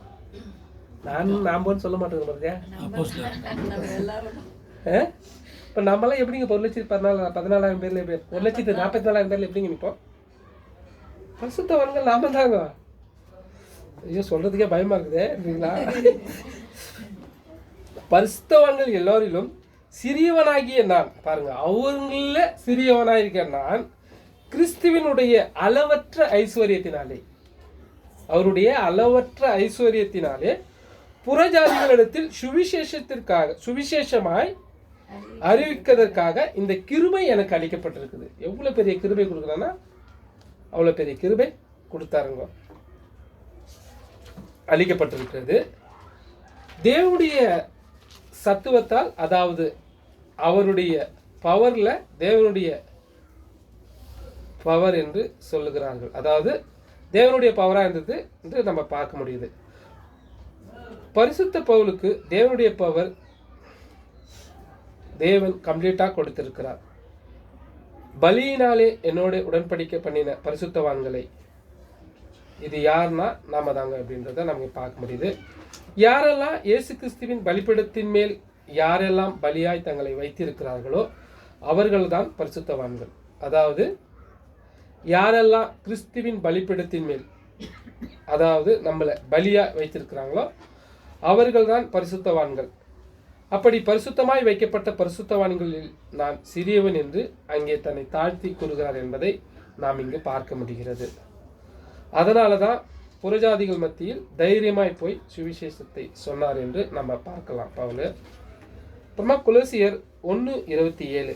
நான் சொல்ல மாட்டேங்க பாருங்க. இப்போ நம்மளாம் எப்படிங்க 1,14,000 பேர்ல 1,44,000 பேர்ல எப்படிங்க நிற்போம்? பரிசுத்தவான்கள் நாம தாங்க. ஐயோ சொல்றதுக்கே பயமா இருக்குதே இல்லைங்களா? பரிசுத்தவான்கள் எல்லாரிலும் சிறியவனாகிய நான் பாருங்க, அவங்கள சிறியவனாயிருக்க நான் கிறிஸ்துவினுடைய அளவற்ற ஐஸ்வர்யத்தினாலே, அவருடைய அளவற்ற ஐஸ்வர்யத்தினாலே புறஜாதிகளிடத்தில் சுவிசேஷமாய் அறிவிக்கிறதற்காக இந்த கிருபை எனக்கு அளிக்கப்பட்டிருக்குது. எவ்வளவு பெரிய கிருபை கொடுக்குறான்னா அவ்வளவு பெரிய கிருபை கொடுத்தாருங்க, அளிக்கப்பட்டிருக்கிறது. தேவனுடைய சத்துவத்தால், அதாவது அவருடைய பவர்ல, தேவனுடைய பவர் என்று சொல்லுகிறார்கள். அதாவது தேவனுடைய பவரா இருந்தது என்று நம்ம பார்க்க முடியுது. பரிசுத்த பவுலுக்கு தேவனுடைய பவர் தேவன் கம்ப்ளீட்டா கொடுத்திருக்கிறார். பலியினாலே என்னோட உடன்படிக்கை பண்ணின பரிசுத்தவான்களை, இது யாருன்னா நாம தாங்க அப்படின்றத நமக்கு பார்க்க முடியுது. யாரெல்லாம் இயேசு கிறிஸ்துவின் பலிபீடத்தின் மேல் யாரெல்லாம் பலியாய் தங்களை வைத்திருக்கிறார்களோ அவர்கள்தான் பரிசுத்தவான்கள். அதாவது யாரெல்லாம் கிறிஸ்துவின் பலிபீடத்தின் மேல், அதாவது நம்மளை பலியா வைத்திருக்கிறாங்களோ அவர்கள்தான் பரிசுத்தவான்கள். அப்படி பரிசுத்தமாய் வைக்கப்பட்ட பரிசுத்தவான்களில் நான் சிறியவன் என்று அங்கே தன்னை தாழ்த்தி கூறுகிறார் என்பதை நாம் இங்கு பார்க்க முடிகிறது. அதனால தான் புறஜாதிகள் மத்தியில் தைரியமாய் போய் சுவிசேஷத்தை சொன்னார் என்று நம்ம பார்க்கலாம் பவுல். அப்புறமா கொலோசியர் 1:27.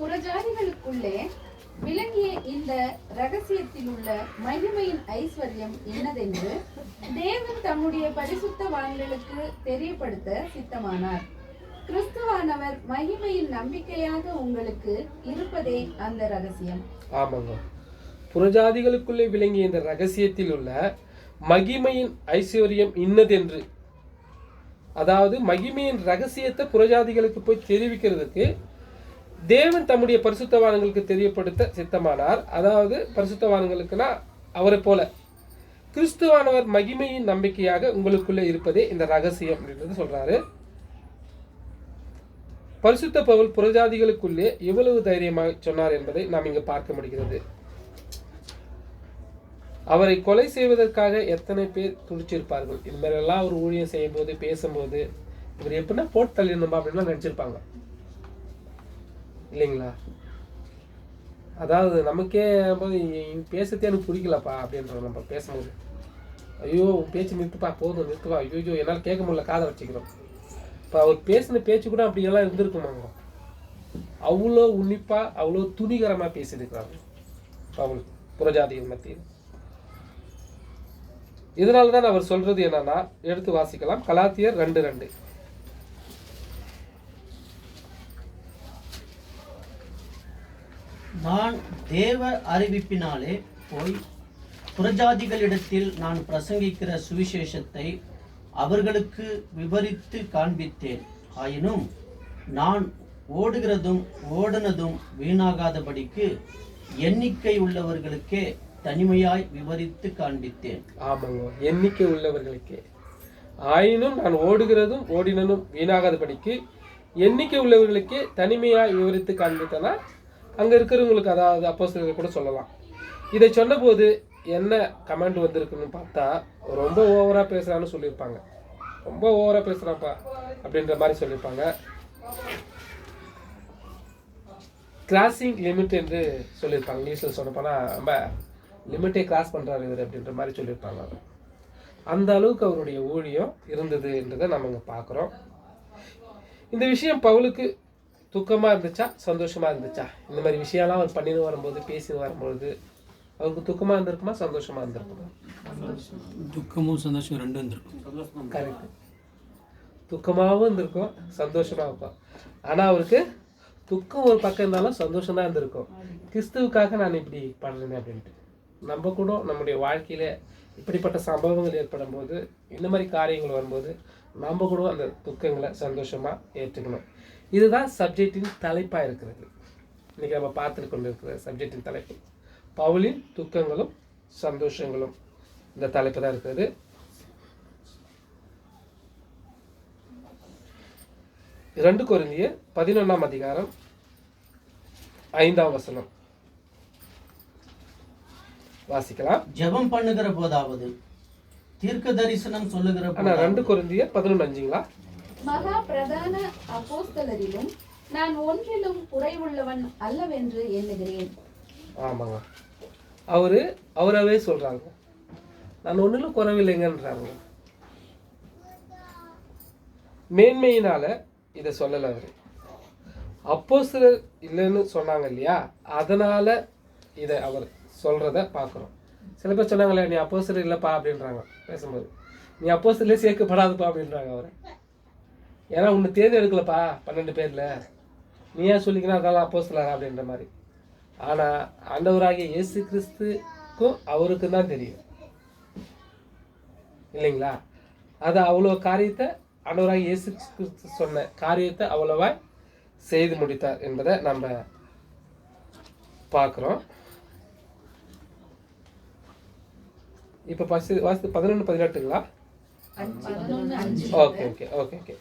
புறஜாதிகளுக்குள்ளே விளங்கிய இந்த ரகசியத்தில் உள்ள மகிமையின் ஐஸ்வர்யம் என்னதென்று தேவன் தம்முடைய பரிசுத்தவான்களுக்கு தெரியப்படுத்த சித்தமானார். கிறிஸ்துவானவர் மகிமையின் நம்பிக்கையாக உங்களுக்கு இருப்பதே அந்த ரகசியம். ஆமாங்க, புறஜாதிகளுக்குள்ளே விளங்கிய இந்த ரகசியத்தில் உள்ள மகிமையின் ஐஸ்வர்யம் இன்னதென்று, அதாவது மகிமையின் ரகசியத்தை புறஜாதிகளுக்கு போய் தெரிவிக்கிறதுக்கு தேவன் தம்முடைய பரிசுத்தவான்களுக்கு தெரியப்படுத்த சித்தமானார். அதாவது பரிசுத்தவான்களுக்குன்னா அவரை போல கிறிஸ்துவானவர் மகிமையின் நம்பிக்கையாக உங்களுக்குள்ளே இருப்பதே இந்த ரகசியம் அப்படின்றது சொல்றாரு. பரிசுத்த பவுல் புறஜாதிகளுக்குள்ளே எவ்வளவு தைரியமாக சொன்னார் என்பதை நாம் இங்கு பார்க்க முடிகிறது. அவரை கொலை செய்வதற்காக எத்தனை பேர் துடிச்சிருப்பார்கள். இது மாதிரி எல்லாம் ஒரு ஊழியம் செய்யும் போது பேசும்போது இவர் எப்படின்னா போட்டு தள்ளிடணும்பா அப்படின்லாம் நினைச்சிருப்பாங்க இல்லைங்களா? அதாவது நமக்கே பேசுறதே எனக்கு பிடிக்கலப்பா அப்படின்ற நம்ம பேசும்போது, ஐயோ பேச்சு நிறுத்துப்பா, போதும் நிறுத்துப்பா, ஐயோ என்னால் கேட்க முடியல, காதை வச்சுக்கிறோம். இப்போ அவர் பேசின பேச்சு கூட அப்படியெல்லாம் இருந்திருக்குமாங்க. அவ்வளோ உன்னிப்பா அவ்வளோ துணிகரமாக பேசியிருக்கிறாங்க பவுல் புறஜாதிகள் மத்தியில். இதனால தான் அவர் சொல்றது என்னன்னா, எடுத்து வாசிக்கலாம். கலாத்தியர் 2:2. நான் தேவ அறிவிப்பினாலே போய் புறஜாதிகளிடத்தில் நான் பிரசங்கிக்கிற சுவிசேஷத்தை அவர்களுக்கு விவரித்து காண்பித்தேன். ஆயினும் நான் ஓடுகிறதும் ஓடுனதும் வீணாகாதபடிக்கு எண்ணிக்கை உள்ளவர்களுக்கே தனிமையாய் விவரித்து காண்பித்தேன். ஆமாங்க, எண்ணிக்கை உள்ளவர்களுக்கே. ஆயினும் நான் ஓடுகிறதும் ஓடினதும் வீணாகாதபடிக்கு எண்ணிக்கை உள்ளவர்களுக்கே தனிமையாய் விவரித்து காண்பித்தேன்னா அங்கே இருக்கிறவங்களுக்கு, அதாவது அப்போஸ்தலர்கள் கூட சொல்லலாம். இதை சொன்னபோது என்ன கமெண்ட் வந்திருக்குன்னு பார்த்தா, ரொம்ப ஓவராக பேசுகிறான்னு சொல்லியிருப்பாங்க. ரொம்ப ஓவராக பேசுகிறாப்பா அப்படின்ற மாதிரி சொல்லியிருப்பாங்க. கிராசிங் லிமிட் என்று சொல்லியிருப்பாங்க. இங்கிலீஷில் சொல்லப்போனால் ரொம்ப லிமிட்டை கிராஸ் பண்ணுறாரு இவர் அப்படின்ற மாதிரி சொல்லியிருப்பாங்க. அந்த அளவுக்கு அவருடைய ஊழியம் இருந்தது என்றதை நம்ம இங்கே பார்க்குறோம். இந்த விஷயம் பவுலுக்கு துக்கமாக இருந்துச்சா, சந்தோஷமாக இருந்துச்சா? இந்த மாதிரி விஷயம்லாம் அவர் பண்ணின்னு வரும்போது, பேசின்னு வரும்போது அவருக்கு துக்கமாக இருந்திருக்குமா, சந்தோஷமாக இருந்திருக்குமா? துக்கமும் சந்தோஷம் ரெண்டும் இருந்திருக்கும். கரெக்ட். துக்கமாகவும் இருந்திருக்கும், சந்தோஷமாக இருக்கும். ஆனால் அவருக்கு துக்கம் ஒரு பக்கம் இருந்தாலும் சந்தோஷம் தான் இருந்திருக்கும். கிறிஸ்துவுக்காக நான் இப்படி பண்ணுறேன் அப்படின்ட்டு. நம்ம கூட நம்முடைய வாழ்க்கையில் இப்படிப்பட்ட சம்பவங்கள் ஏற்படும் போது, இந்த மாதிரி காரியங்கள் வரும்போது நம்ம கூட அந்த துக்கங்களை சந்தோஷமாக ஏற்றுக்கணும். இதுதான் சப்ஜெக்டின் தலைப்பாக இருக்கிறது. இன்றைக்கி நம்ம பார்த்துட்டு கொண்டு இருக்கிற சப்ஜெக்டின் தலைப்பு பவுலின் துக்கங்களும் சந்தோஷங்களும். இந்த தலைப்பு தான் இருக்கிறது. ரெண்டு கொரிந்தியர் 11ஆம் அதிகாரம் 5ஆம் வசனம் வாசிக்கலாம். ஜெபம் பண்ணுகிற போதாவது, தீர்க்க தரிசனம் சொல்லுகிற ஆனா 2 கொரிந்தியர் 11:5ங்களா? மகா பிரதான அப்போஸ்தலரிலும் நான் ஒன்றிலும் குறைவுள்ளவன் அல்லவென்று எண்ணுகிறேன். ஆமாங்க, அவராகவே சொல்றாங்க, நான் ஒன்றிலும் குறைவில்லைங்கன்றாங்க. மேன்மையினால இதை சொல்லலை அவர். அப்போஸ்தலர் இல்லைன்னு சொன்னாங்க இல்லையா, அதனால இதை அவர் சொல்றத பார்க்குறோம். சில பேர் சொன்னாங்களே, நீ அப்போஸ்தலர் இல்லைப்பா அப்படின்றாங்க பேசும்போது. நீ அப்போஸ்தலர்லேயே சேர்க்கப்படாதுப்பா அப்படின்றாங்க அவரை. ஏன்னா உன்னை தேர்ந்தெடுக்கலப்பா 12 பேர்ல, நீ ஏன் சொல்லிக்கணும் அதெல்லாம் அப்போஸ்தலரா அப்படின்ற மாதிரி. ஆனால் ஆண்டவராகிய இயேசு கிறிஸ்துக்கும் அவருக்கு தான் தெரியும் இல்லைங்களா? அது அவ்வளோ காரியத்தை ஆண்டவராகிய இயேசு கிறிஸ்து சொன்ன காரியத்தை அவ்வளவா செய்து முடித்தார் என்பதை நம்ம பார்க்குறோம். இப்போ வாசித்து 11:18ங்களா? ஓகே ஓகே ஓகே ஓகே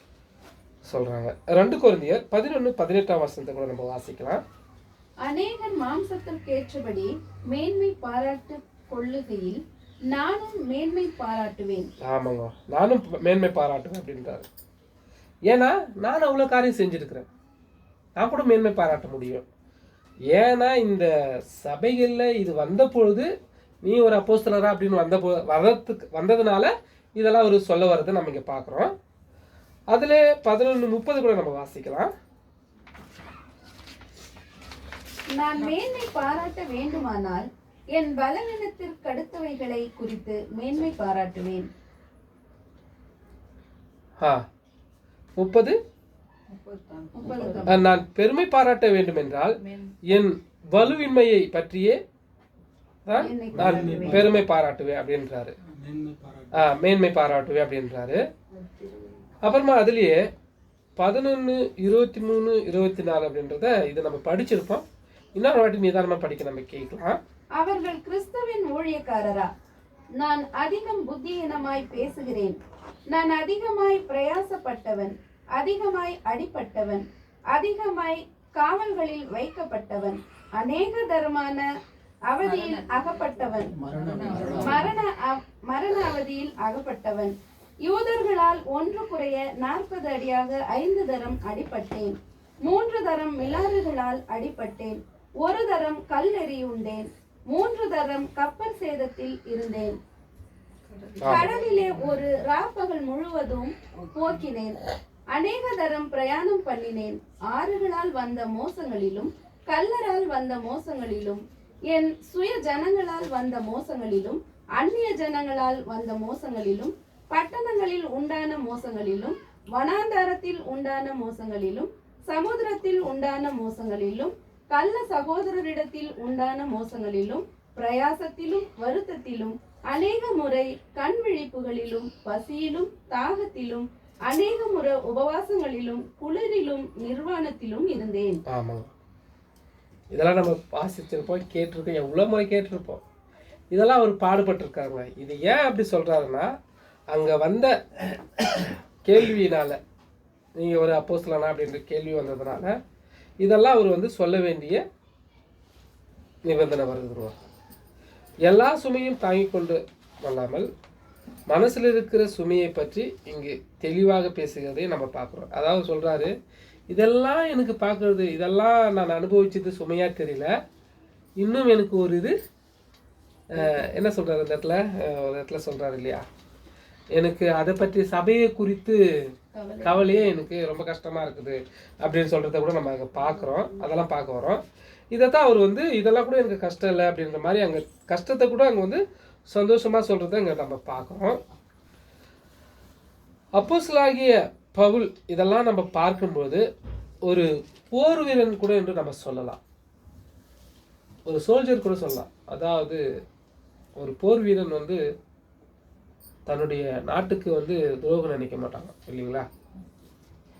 சொல்கிறாங்க. 2 கொரிந்தியர் 11:18 வசனத்தை கூட நம்ம வாசிக்கலாம். அநேகர் மாம்சத்திற்கு ஏற்றபடி மேன்மை பாராட்டு கொள்ளுகையில் நானும் மேன்மை பாராட்டுவேன். ஆமாங்க, நானும் மேன்மை பாராட்டுவேன் அப்படின்றாரு. ஏன்னா நான் அவ்வளோ காரியம் செஞ்சுருக்கிறேன், நான் கூட மேன்மை பாராட்ட முடியும். ஏன்னா இந்த சபைகளில் இது வந்த பொழுது, நீ ஒரு அப்போஸ்தலரா அப்படின்னு வந்ததுனால இதெல்லாம் ஒரு சொல்ல வர்றதை நம்ம இங்கே பார்க்குறோம். அதில் 11:30 கூட நம்ம வாசிக்கலாம். நான் மேன்மை பாராட்ட வேண்டுமானால் என் பலவீனத்திற்கு அடுத்தவைகளை குறித்து மேன்மை பாராட்டுவேன். 30 நான் பெருமை பாராட்ட வேண்டும் என்றால் என் வலுவின்மையை பற்றியே நான் பெருமை பாராட்டுவேன் அப்படின்றாரு. மேன்மை பாராட்டுவேன் அப்படின்றாரு. அப்புறமா அதுலேயே 11, 23, 24 அப்படின்றத இது நம்ம படிச்சிருப்போம். இன்னொரு வாட்டி நிதானமாக படிக்க நம்ம கேட்கலாம். அவர்கள் கிறிஸ்துவின் ஊழியக்காரரா? நான் அதிகம் புத்தியீனமாய் பேசுகிறேன். நான் அதிகமாய் பிரயாசப்பட்டவன், அதிகமாய் அடிபட்டவன், அதிகமாய் காவல்களில் வைக்கப்பட்டவன், அநேக தரமான அவதியில் அகப்பட்டவன், மரண அவதியில் அகப்பட்டவன். யூதர்களால் ஒன்று குறைய 40 அடியாக 5 தரம் அடிபட்டேன். 3 தரம் மிலாறுகளால் அடிபட்டேன். 1 தரம் கல் எறியுண்டேன். 3 தரம் கப்பல் சேதத்தில் இருந்தேன். கடலிலே ஒரு ராப்பகல் முழுவதும் போக்கினேன். அநேக தரம் பிரயாணம் பண்ணினேன். ஆறுகளால் வந்த மோசங்களிலும், கல்லரால் வந்த மோசங்களிலும், என் சுய ஜனங்களால் வந்த மோசங்களிலும், அந்நிய ஜனங்களால் வந்த மோசங்களிலும், பட்டணங்களில் உண்டான மோசங்களிலும், வனாந்தாரத்தில் உண்டான மோசங்களிலும், சமுத்திரத்தில் உண்டான மோசங்களிலும், கள்ள சகோதரரிடத்தில் உண்டான மோசங்களிலும், பிரயாசத்திலும், வருத்தத்திலும், அநேக முறை கண் விழிப்புகளிலும் பசியிலும் தாகத்திலும் அநேக முறை உபவாசங்களிலும் குளிரிலும் நிர்வாணத்திலும் இருந்தேன். ஆமாங்க, இதெல்லாம் நம்ம வாசிச்சிருப்போம், கேட்டிருக்கோம், எவ்வளோ முறை கேட்டிருப்போம். இதெல்லாம் அவர் பாடுபட்டிருக்காங்க. இது ஏன் அப்படி சொல்கிறாருன்னா, அங்கே வந்த கேள்வியினால், நீங்கள் ஒரு அப்போஸ்தலனா அப்படின்ற கேள்வி வந்ததுனால இதெல்லாம் அவர் வந்து சொல்ல வேண்டிய நிபந்தனை வருதுருவா. எல்லா சுமையும் தாங்கிக் கொண்டு வல்லாமல் மனசில் இருக்கிற சுமையை பற்றி இங்கு தெளிவாக பேசுகிறதை நம்ம பார்க்குறோம். அதாவது சொல்கிறாரு, இதெல்லாம் எனக்கு பார்க்குறது, இதெல்லாம் நான் அனுபவிச்சது சுமையாக தெரியல, இன்னும் எனக்கு ஒரு இது என்ன சொல்கிறாரு இந்த இடத்துல, ஒரு இடத்துல சொல்கிறாரு இல்லையா, எனக்கு அதை பற்றி சபையை குறித்து கவலையே எனக்கு ரொம்ப கஷ்டமாக இருக்குது அப்படின்னு சொல்கிறத கூட நம்ம அங்கே பார்க்குறோம். அதெல்லாம் பார்க்க வரோம். இதை தான் அவர் வந்து இதெல்லாம் கூட எனக்கு கஷ்டம் இல்லை அப்படின்ற மாதிரி அங்கே கஷ்டத்தை கூட அங்கே வந்து சந்தோஷமாக சொல்கிறத இங்கே நம்ம பார்க்குறோம். அப்போஸ்தலனாகிய பவுல் இதெல்லாம் நம்ம பார்க்கும்போது ஒரு போர் வீரன் கூட என்று நம்ம சொல்லலாம், ஒரு சோல்ஜர் கூட சொல்லலாம். அதாவது ஒரு போர் வீரன் வந்து தன்னுடைய நாட்டுக்கு வந்து துரோகம் நினைக்க மாட்டாங்க இல்லைங்களா?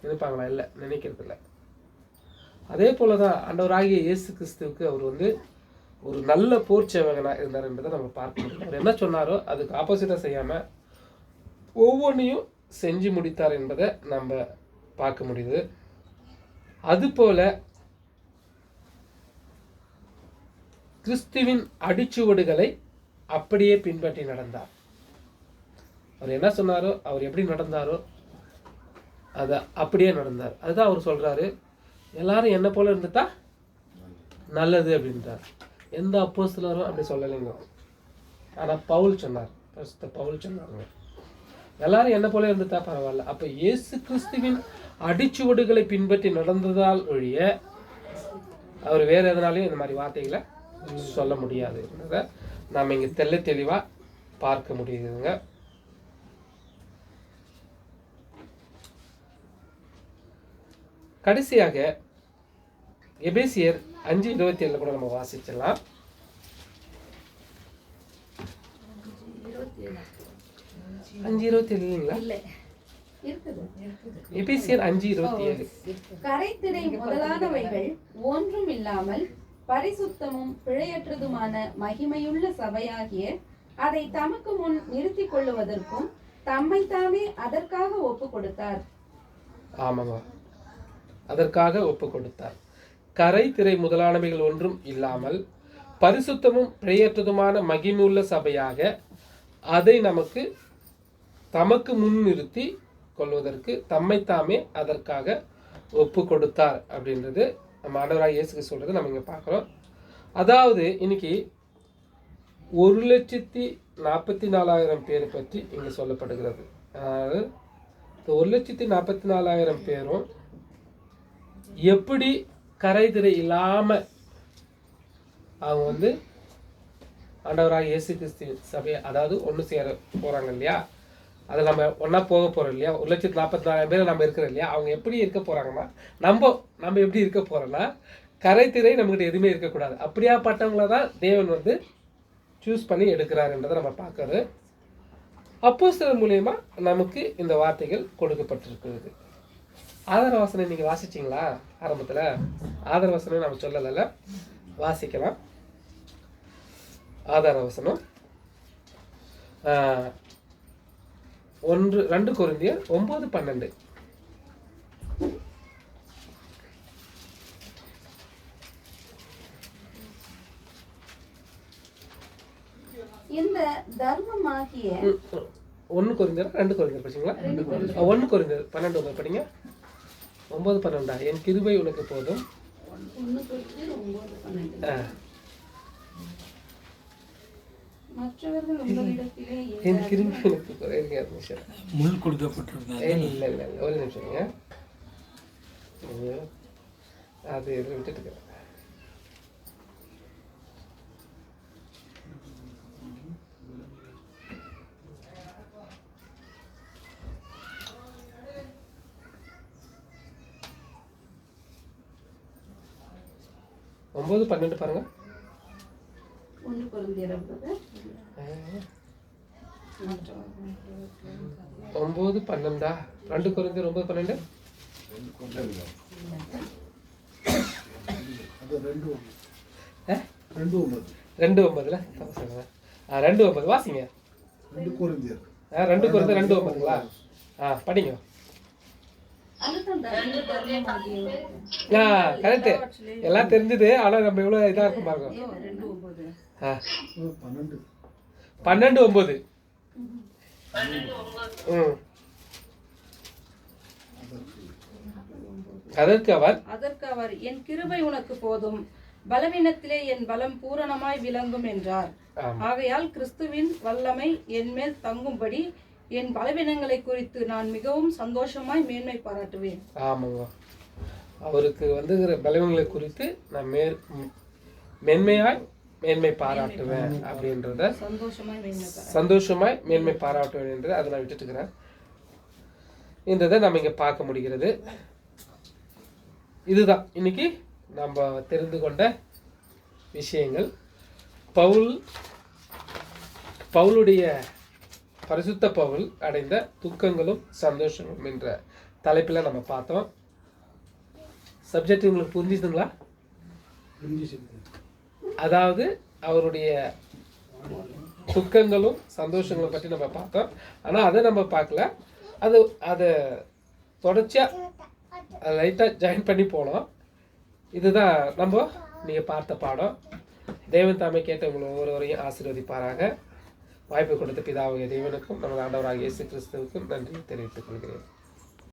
நினைப்பாங்களா? இல்லை, நினைக்கிறது இல்லை. அதே போல தான் ஆண்டவராகிய இயேசு கிறிஸ்துவுக்கு அவர் வந்து ஒரு நல்ல போர் சேவகனாக இருந்தார் என்பதை நம்ம பார்க்க முடியும். அவர் என்ன சொன்னாரோ அதுக்கு ஆப்போசிட்டாக செய்யாமல் ஒவ்வொன்றையும் செஞ்சு முடித்தார் என்பதை நம்ம பார்க்க முடியுது. அதுபோல கிறிஸ்துவின் அடிச்சுவடுகளை அப்படியே பின்பற்றி நடந்தார். அவர் என்ன சொன்னாரோ, அவர் எப்படி நடந்தாரோ அதை அப்படியே நடந்தார். அதுதான் அவர் சொல்கிறாரு, எல்லாரும் என்ன போல இருந்துட்டா நல்லது அப்படின்றார். எந்த அப்போஸ்தலரும் அப்படி சொல்லலைங்க. ஆனால் பவுல் சொன்னார், பவுல் சொன்னாருங்க, எல்லாரும் என்ன போல இருந்துட்டா பரவாயில்ல. அப்போ இயேசு கிறிஸ்துவின் அடிச்சுவடுகளை பின்பற்றி நடந்ததால் ஒழிய அவர் வேற எதனாலையும் இந்த மாதிரி வார்த்தைகளை சொல்ல முடியாது என்பதை நாம் இங்கே தெளிவாக பார்க்க முடியுதுங்க. கடைசியாக எபேசியர் 5:27 கூட நம்ம வாசிச்சிடலாம். 5:27 இல்லைங்களா? எபேசியர் 5:27. கரைத்திரை முதலானவைகள் ஒன்றும் இல்லாமல் பரிசுத்தமும் பிழையற்றதுமான மகிமையுள்ள சபையாகிய அதை தமக்கு முன் நிறுத்திக் கொள்ளுவதற்கும் தம்மை தாமே அதற்காக ஒப்பு கொடுத்தார். ஆமாங்க, அதற்காக ஒப்பு கொடுத்தார். கரை திரை முதலானவைகள் ஒன்றும் இல்லாமல் பரிசுத்தமும் பிழையற்றதுமான மகிமையுள்ள சபையாக அதை தமக்கு முன் நிறுத்தி கொள்வதற்கு தம்மைத்தாமே அதற்காக ஒப்பு கொடுத்தார் அப்படின்றது நம்ம ஆண்டவராகிய இயேசுக்கு சொல்றது நம்ம இங்கே பார்க்குறோம். அதாவது இன்னைக்கு 1,44,000 பேரை பற்றி இங்கே சொல்லப்படுகிறது. அதாவது 1,44,000 பேரும் எப்படி கரைதிரை இல்லாமல் அவங்க வந்து ஆண்டவராகிய இயேசு கிறிஸ்து சபையை அதாவது ஒன்று சேர போகிறாங்க இல்லையா, அதில் நம்ம ஒன்றா போக போகிறோம் இல்லையா, 1,44,000 பேர் நம்ம இருக்கிறோம் இல்லையா, அவங்க எப்படி இருக்க போகிறாங்கன்னா நம்ம எப்படி இருக்க போகிறோன்னா கரைத்திரை நம்மகிட்ட எதுவுமே இருக்கக்கூடாது. அப்படியாப்பட்டவங்கள தான் தேவன் வந்து சூஸ் பண்ணி எடுக்கிறாருன்றதை நம்ம பார்க்கறது. அப்போஸ்தலர் மூலயமா நமக்கு இந்த வார்த்தைகள் கொடுக்கப்பட்டிருக்கிறது. ஆதார வசனம் நீங்கள் வாசிச்சிங்களா? ஆரம்பத்தில் ஆதார வசனம் நம்ம சொல்லலை, வாசிக்கலாம். ஆதார வசனம் 2 கொரிந்தியர் 9:12. இந்த தர்மமாகிய 1 கொரிந்தியர் 2 கொரிந்தியர் படிச்சிங்களா? 1 கொரிந்தியர் 12 படிங்க. 9:12. என் கிருபை உனக்கு போதும். மற்றவர்கள் உங்களிடத்திலே என் கிருபை உனக்கு போதும். முள் கொடுக்கப்பட்டிருக்காங்க. இல்லை ஒரு நிமிஷம், அது விட்டுட்டு இருக்கிறேன். ஒன்பது 12 பாருங்க. 1 கொரிந்தியர் 9 12 2 கொரிந்தியர் 9 12 அது 2 2:9ல 2:9 வாசிங்க. 2 கொரிந்தியர் 2 கொரிந்தியர் 2:9ங்களா? படிங்க. கரெக்ட், எல்லாம் தெரிஞ்சது. ஆனா நம்ம இவ்வளவு இதா இருக்கும் பாருங்க. 12:9. அதற்கு அவர் என் கிருபை உனக்கு போதும், பலவீனத்திலே என் பலம் பூரணமாய் விளங்கும் என்றார். ஆகையால் கிறிஸ்துவின் வல்லமை என் மேல் தங்கும்படி என் பலவீனங்களை குறித்து நான் மிகவும் சந்தோஷமாய் மேன்மை பாராட்டுவேன். ஆமாங்க, அவருக்கு வந்துகிற பலவீனங்களை குறித்து நான் மேன்மை பாராட்டுவேன் அப்படின்றத சந்தோஷமாய் மேன்மை பாராட்டுவேன் என்று அதை நான் விட்டுட்டு இருக்கிறேன். இந்த இதை நம்ம இங்க பார்க்க முடிகிறது. இதுதான் இன்னைக்கு நம்ம தெரிந்து கொண்ட விஷயங்கள். பவுலுடைய பரிசுத்த பவுல் அடைந்த துக்கங்களும் சந்தோஷங்களும் என்ற தலைப்பில் நம்ம பார்த்தோம். சப்ஜெக்ட் உங்களுக்கு புரிஞ்சுதுங்களா? அதாவது அவருடைய துக்கங்களும் சந்தோஷங்களும் பற்றி நம்ம பார்த்தோம். ஆனால் அதை நம்ம பார்க்கல, அதை தொடர்ச்சியாக லைட்டாக ஜாயின் பண்ணி போனோம். இதுதான் நீங்கள் பார்த்த பாடம். தேவன் தாமே கேட்ட உங்களை ஒவ்வொருவரையும் ஆசீர்வதிப்பாராக. வாய்ப்பு கொடுத்த பிதாவாகிய தேவனுக்கும் நமது ஆண்டவராகிய இயேசு கிறிஸ்துவுக்கும் நன்றி தெரிவித்துக் கொள்கிறேன்.